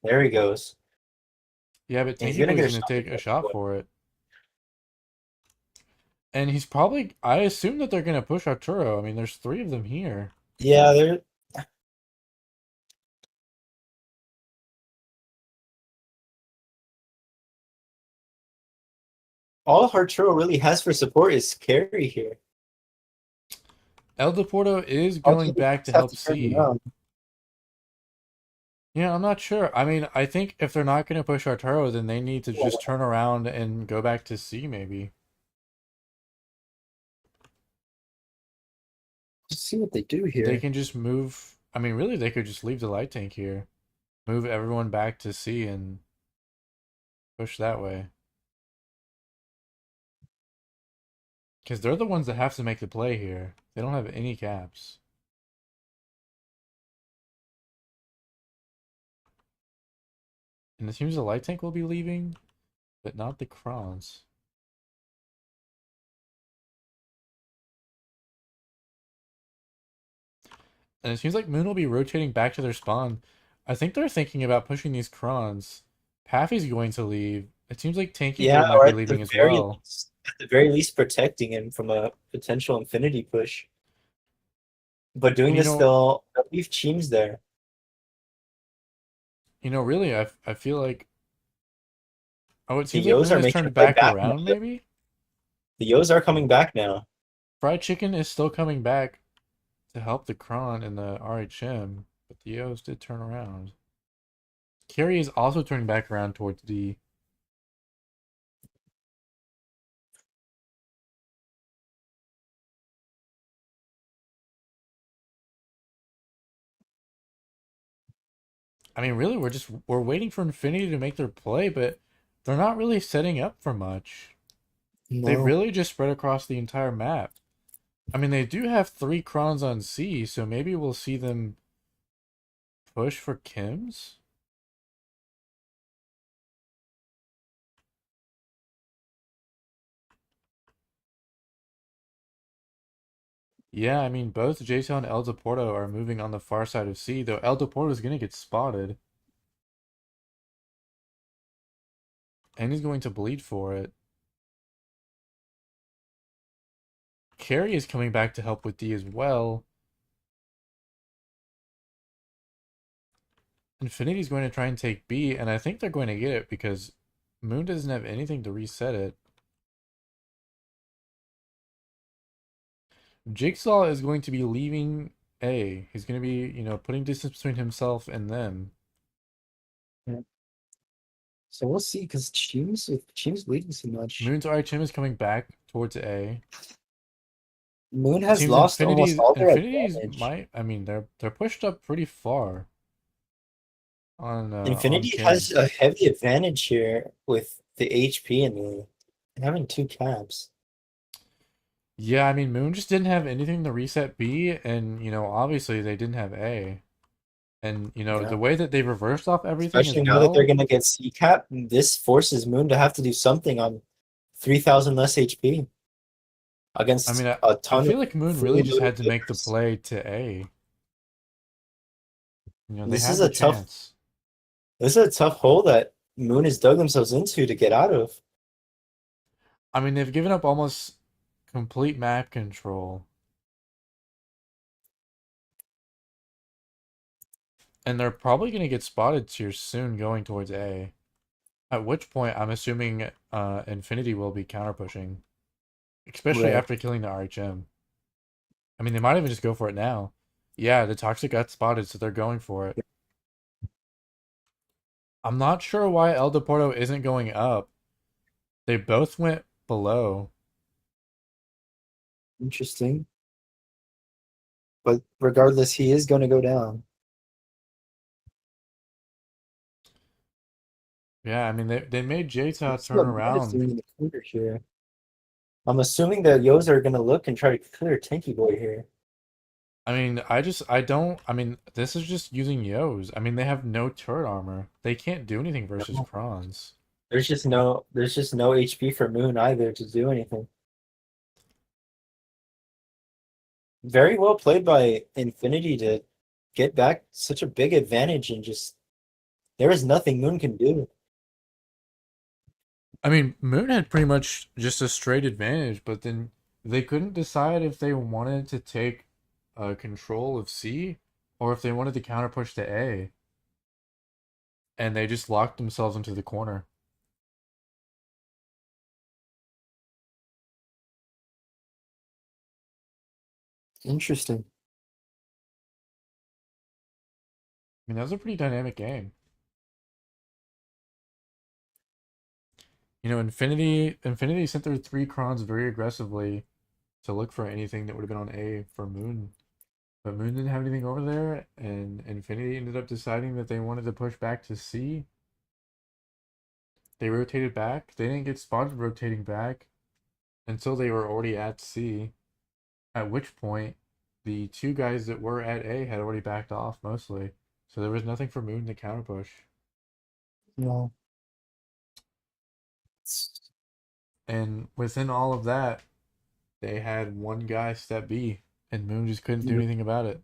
There he goes. Yeah, but And he's Tanky gonna Boy's get a going to shot. take a shot for it. And he's probably... I assume that they're going to push Arturo. I mean, there's 3 of them here. Yeah, they're. All Arturo really has for support is carry here. El Deporto is All going he back does to have help to turn C. around. Yeah, I'm not sure. I mean, I think if they're not going to push Arturo, then they need to just turn around and go back to C, maybe. Let's see what they do They here. can just move. I mean, really, they could just leave the light tank here. Move everyone back to C and push that way. Because they're the ones that have to make the play here. They don't have any caps. And it seems the light tank will be leaving, but not the Krons. And it seems like Moon will be rotating back to their spawn. I think they're thinking about pushing these Krons. Paffy's going to leave. It seems like Tanky Boy Yeah, might or be leaving as well. at the very least, protecting him from a potential Infinity push. But doing And this, they'll leave Cheems there. really, I feel like... Oh, it The seems like Yos Moon are has making a turned play back back now. around, maybe? The Yos are coming back now. Fried Chicken is still coming back to help the Kron in the RHM, but the Yos did turn around. Carrie is also turning back around towards D. I mean, really, we're waiting for Infinity to make their play, but they're not really setting up for much. They No. really just spread across the entire map. I mean, they do have 3 Krons on C, so maybe we'll see them push for Kim's? Yeah, I mean, both Jason and El Deporto are moving on the far side of C, though El Deporto is going to get spotted. And he's going to bleed for it. Carry is coming back to help with D as well. Infinity's going to try and take B, and I think they're going to get it because Moon doesn't have anything to reset it. Jigsaw is going to be leaving A. He's going to be, putting distance between himself and them. Yeah. So we'll see, because Chim's bleeding so much. Moon's RHM is coming back towards A. Moon It has seems lost almost all their Infinity's advantage. might. I mean, they're pushed up pretty far on Infinity Kim. has a heavy advantage here with the HP and having two caps. Yeah, I mean, Moon just didn't have anything to reset B, and obviously they didn't have A. And Yeah. the way that they reversed off everything as Especially now that they're well. gonna get C cap, this forces Moon to have to do something on 3,000 less HP I mean, against I, a I ton of feel like Moon really fully just loaded had to make the players. play to A. They This is had the a tough chance. this is a tough hole that Moon has dug themselves into to get out of. I mean, they've given up almost complete map control. And they're probably going to get spotted here soon going towards A. At which point, I'm assuming Infinity will be counter pushing. Especially Right. after killing the RHM. I mean, they might even just go for it now. Yeah, the Toxic got spotted, so they're going for it. I'm not sure why El Deporto isn't going up. They both went below. Interesting. But regardless, he is gonna go down. Yeah, I mean, they made Jta Let's see turn what Moon is around. doing in the corner here. I'm assuming the Yos are gonna look and try to clear Tanky Boy here. I mean, I mean, this is just using Yos. I mean, they have no turret armor. They can't do anything versus No. Kronz. There's just no HP for Moon either to do anything. Very well played by Infinity to get back such a big advantage and just there is nothing Moon can do. I mean, Moon had pretty much just a straight advantage, but then they couldn't decide if they wanted to take control of C or if they wanted to counter push to A. And they just locked themselves into the corner. Interesting. I mean, that was a pretty dynamic game. Infinity sent their three Krons very aggressively to look for anything that would have been on A for Moon. But Moon didn't have anything over there, and Infinity ended up deciding that they wanted to push back to C. They rotated back. They didn't get spotted rotating back until they were already at C, at which point the two guys that were at A had already backed off mostly. So there was nothing for Moon to counter push. No. And within all of that, they had one guy step B, and Moon just couldn't do Yeah. anything about it.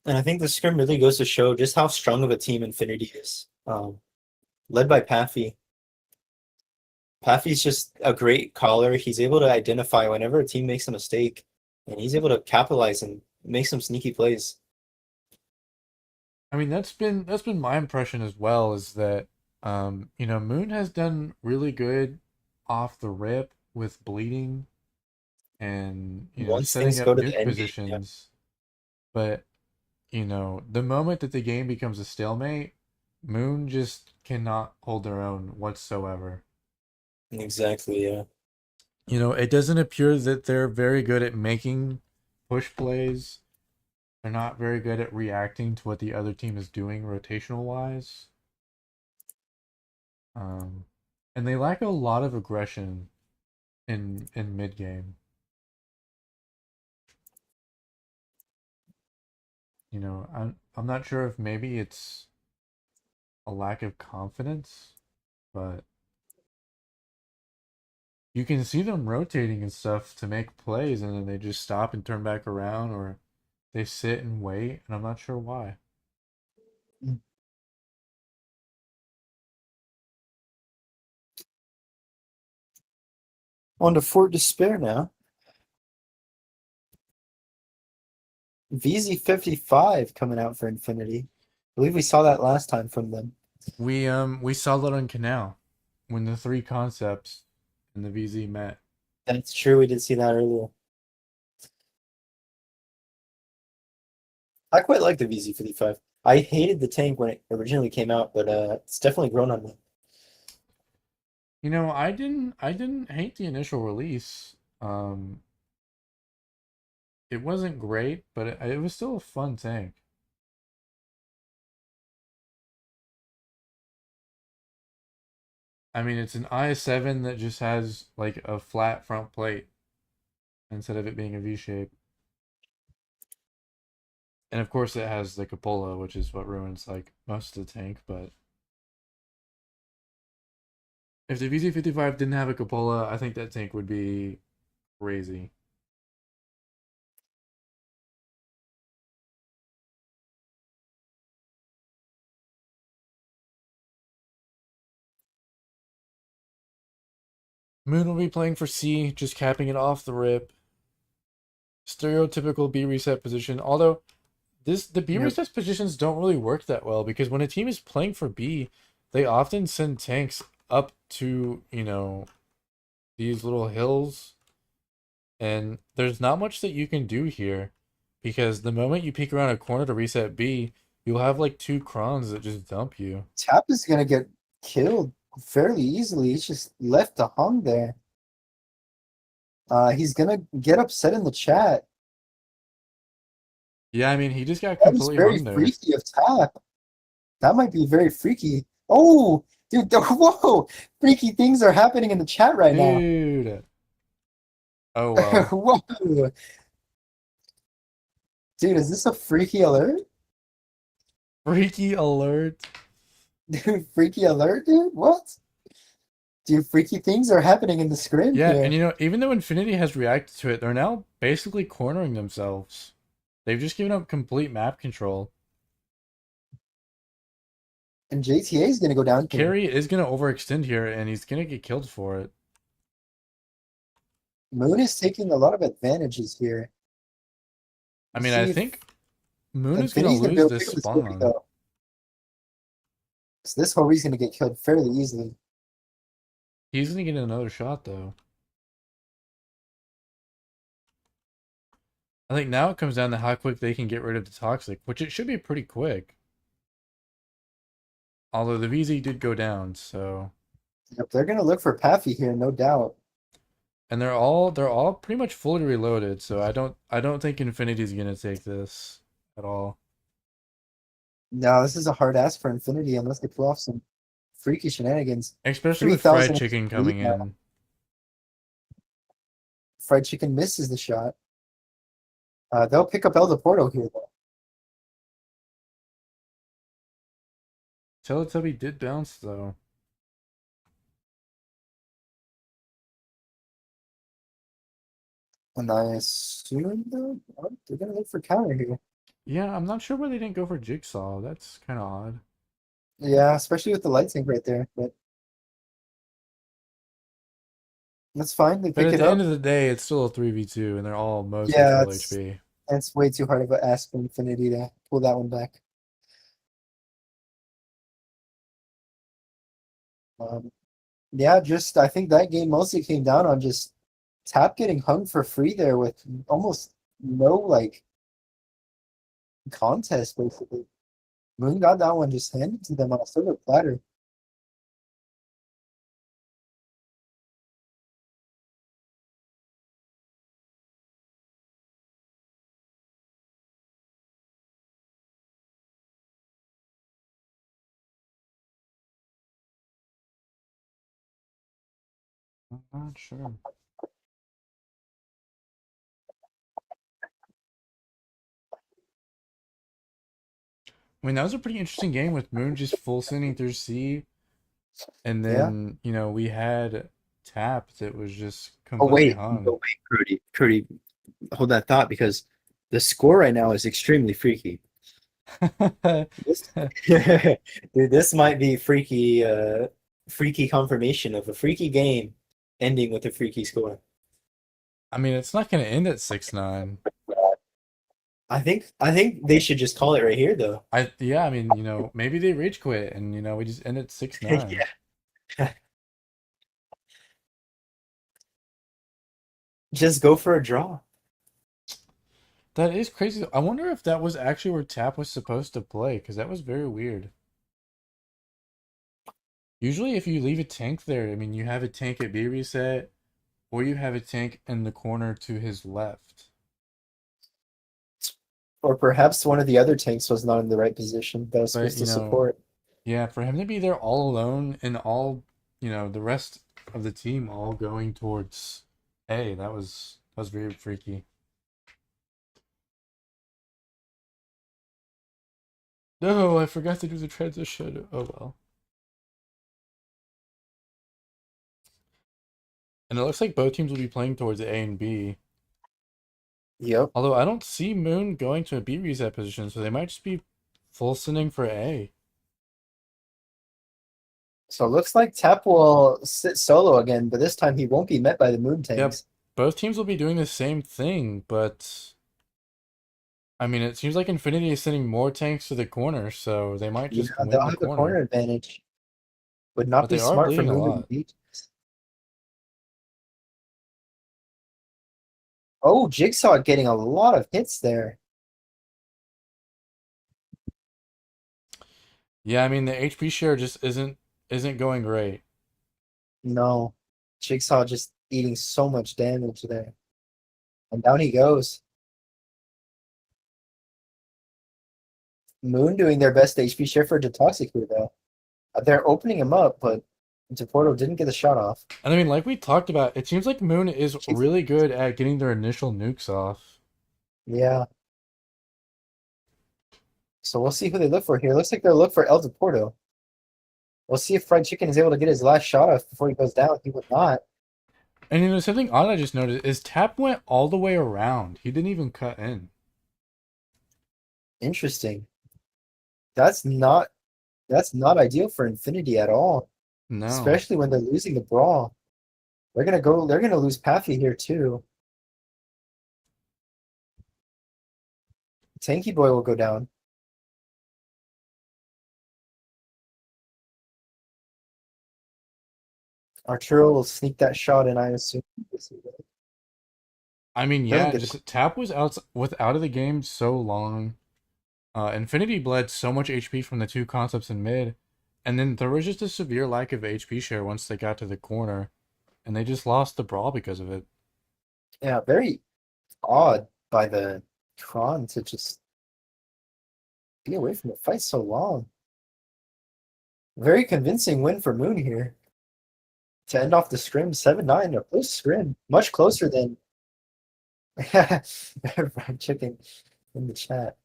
And I think the scrim really goes to show just how strong of a team Infinity is. Led by Paffy. Paffy's just a great caller. He's able to identify whenever a team makes a mistake, and he's able to capitalize and make some sneaky plays. I mean, that's been my impression as well, is that Moon has done really good off the rip with bleeding and Once setting things go up to the nuke end game, yeah, positions. But the moment that the game becomes a stalemate, Moon just cannot hold their own whatsoever. exactly, yeah. It doesn't appear that they're very good at making push plays. They're not very good at reacting to what the other team is doing rotational wise. Um, and they lack a lot of aggression in mid game. I'm not sure if maybe it's a lack of confidence, but you can see them rotating and stuff to make plays, and then they just stop and turn back around, or they sit and wait, and I'm not sure why. On to Fort Despair now. VZ55 coming out for Infinity. I believe we saw that last time from them. We saw that on Canal when the three concepts and the VZ met. That's true. We did see that earlier. I quite like the VZ55. I hated the tank when it originally came out, but it's definitely grown on me. You know, I didn't hate the initial release. It wasn't great, but it was still a fun tank. I mean, it's an i7 that just has like a flat front plate instead of it being a V shape. And of course it has the cupola, which is what ruins like most of the tank, but if the VZ55 didn't have a cupola, I think that tank would be crazy. Moon will be playing for C, just capping it off the rip. Stereotypical B reset position. Although the B Yep. reset positions don't really work that well because when a team is playing for B, they often send tanks up to, these little hills, and there's not much that you can do here because the moment you peek around a corner to reset B, you'll have like two crons that just dump you. Tap is gonna get killed fairly easily. He's just left to hung there. He's gonna get upset in the chat. Yeah, I mean, he just got That is completely very hung there. freaky of Tap. That might be very freaky. Oh, dude, whoa! Freaky things are happening in the chat right now. Dude. Oh well. Whoa. Dude, is this a freaky alert? Freaky alert. Dude, freaky alert, dude? What? Dude, freaky things are happening in the scrim Yeah, here. and even though Infinity has reacted to it, they're now basically cornering themselves. They've just given up complete map control. And JTA is gonna go down here. Carry is going to overextend here, and he's going to get killed for it. Moon is taking a lot of advantages here. I mean, I See if think Moon is going Infinity's to gonna be lose able to this pick up the scoop, spawn. though. So this Hori's gonna get killed fairly easily. He's going to get another shot, though. I think now it comes down to how quick they can get rid of the Toxic, which it should be pretty quick. Although the VZ did go down, so... Yep, they're gonna look for Paffy here, no doubt. And they're all pretty much fully reloaded, so I don't think Infinity's gonna take this at all. No, this is a hard ask for Infinity unless they pull off some freaky shenanigans. Especially with 3,000 fried chicken coming now. in. Fried Chicken misses the shot. They'll pick up El Deporto here, though. Teletubby did bounce though. And I assume they're gonna look for counter here. Yeah, I'm not sure why they didn't go for Jigsaw. That's kind of odd. Yeah, especially with the light sync right there. But that's fine. They But pick at it the up. end of the day, it's still a 3v2, and they're all mostly Yeah, full HP. it's way too hard of an ask for Infinity to pull that one back. Yeah, just I think that game mostly came down on just Tap getting hung for free there with almost no like contest basically. Moon got that one just handed to them on a silver platter. I'm not sure. I mean, that was a pretty interesting game with Moon just full sending through C, and Yeah. then we had Tap that was just Oh completely wait, hung. no wait, Crudy, hold that thought because the score right now is extremely freaky. This, dude, this might be freaky confirmation of a freaky game. ending with a freaky score. I mean, it's not going to end at 6-9. I think they should just call it right here though. Yeah, I mean, maybe they rage quit and we just end at 6-9. Yeah. Just go for a draw. That is crazy. I wonder if that was actually where Tap was supposed to play, because that was very weird. Usually, if you leave a tank there, I mean, you have a tank at B reset, or you have a tank in the corner to his left. Or perhaps one of the other tanks was not in the right position that was But, supposed to support. yeah, for him to be there all alone and all, the rest of the team all going towards A, that was very freaky. No, I forgot to do the transition. Oh well. And it looks like both teams will be playing towards A and B. Yep. Although I don't see Moon going to a B reset position, so they might just be full sending for A. So it looks like Tap will sit solo again, but this time he won't be met by the moon Yep, tanks. both teams will be doing the same thing, but I mean, it seems like Infinity is sending more tanks to the corner, so they might Yeah, just they'll win the have a corner corner. advantage. Would not But be they are smart for bleeding a Moon to lot. beat. Oh, Jigsaw getting a lot of hits there. Yeah, I mean the HP share just isn't going great. No. Jigsaw just eating so much damage there. And down he goes. Moon doing their best HP share for Detoxic here, though. They're opening him up, but Deporto didn't get the shot off. And I mean, like we talked about, it seems like Moon is She's- really good at getting their initial nukes off. Yeah. So we'll see who they look for here. Looks like they'll look for El Deporto. We'll see if Fried Chicken is able to get his last shot off before he goes down. He would not. And something odd I just noticed is Tap went all the way around. He didn't even cut in. Interesting. That's not that's not ideal for Infinity at all. No. Especially when they're losing the brawl. They're gonna lose Pathia here too. Tanky Boy will go down. Arturo will sneak that shot, and I assume I mean, doesn't yeah, get the just Tap was out of the game so long. Infinity bled so much HP from the two concepts in mid, and then there was just a severe lack of HP share once they got to the corner, and they just lost the brawl because of it. yeah, very odd by the Tron to just be away from the fight so long. Very convincing win for Moon here to end off the scrim 7-9, a close scrim, much closer than fried chicken in the chat.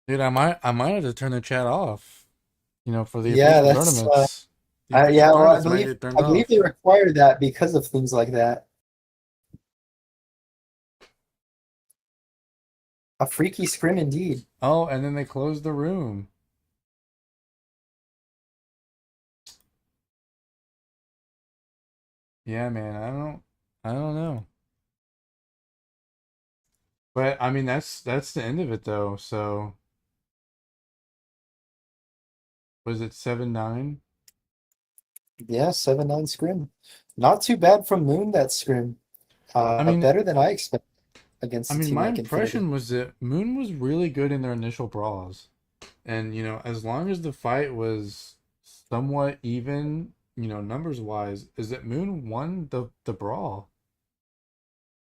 Dude, I might have to turn the chat off. For the Yeah, official that's tournaments. The official yeah. Well, tournaments might get turned I believe off. they require that because of things like that. A freaky scrim indeed. Oh, and then they closed the room. Yeah, man, I don't know. But I mean, that's the end of it though. So was it 7-9? Yeah, 7-9 scrim. Not too bad from Moon that scrim. I mean, Better than I expected I against a mean, team my like Infinity. impression was that Moon was really good in their initial brawls, and as long as the fight was somewhat even, numbers wise, is that Moon won the brawl.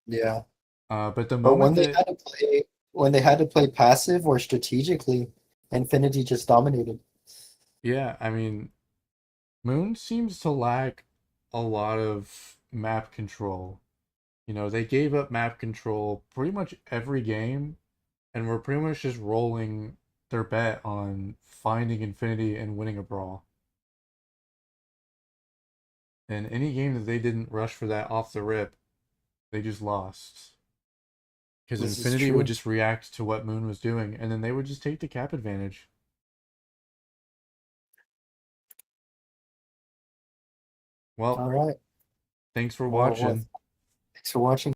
Yeah. But the But moment that when they had to play passive or strategically, Infinity just dominated. yeah, I mean, Moon seems to lack a lot of map control. They gave up map control pretty much every game and were pretty much just rolling their bet on finding Infinity and winning a brawl. And any game that they didn't rush for that off the rip, they just lost. Because This is Infinity would true. just react to what Moon was doing, and then they would just take the cap advantage. Well, All right. thanks for Well, watching. thanks for watching.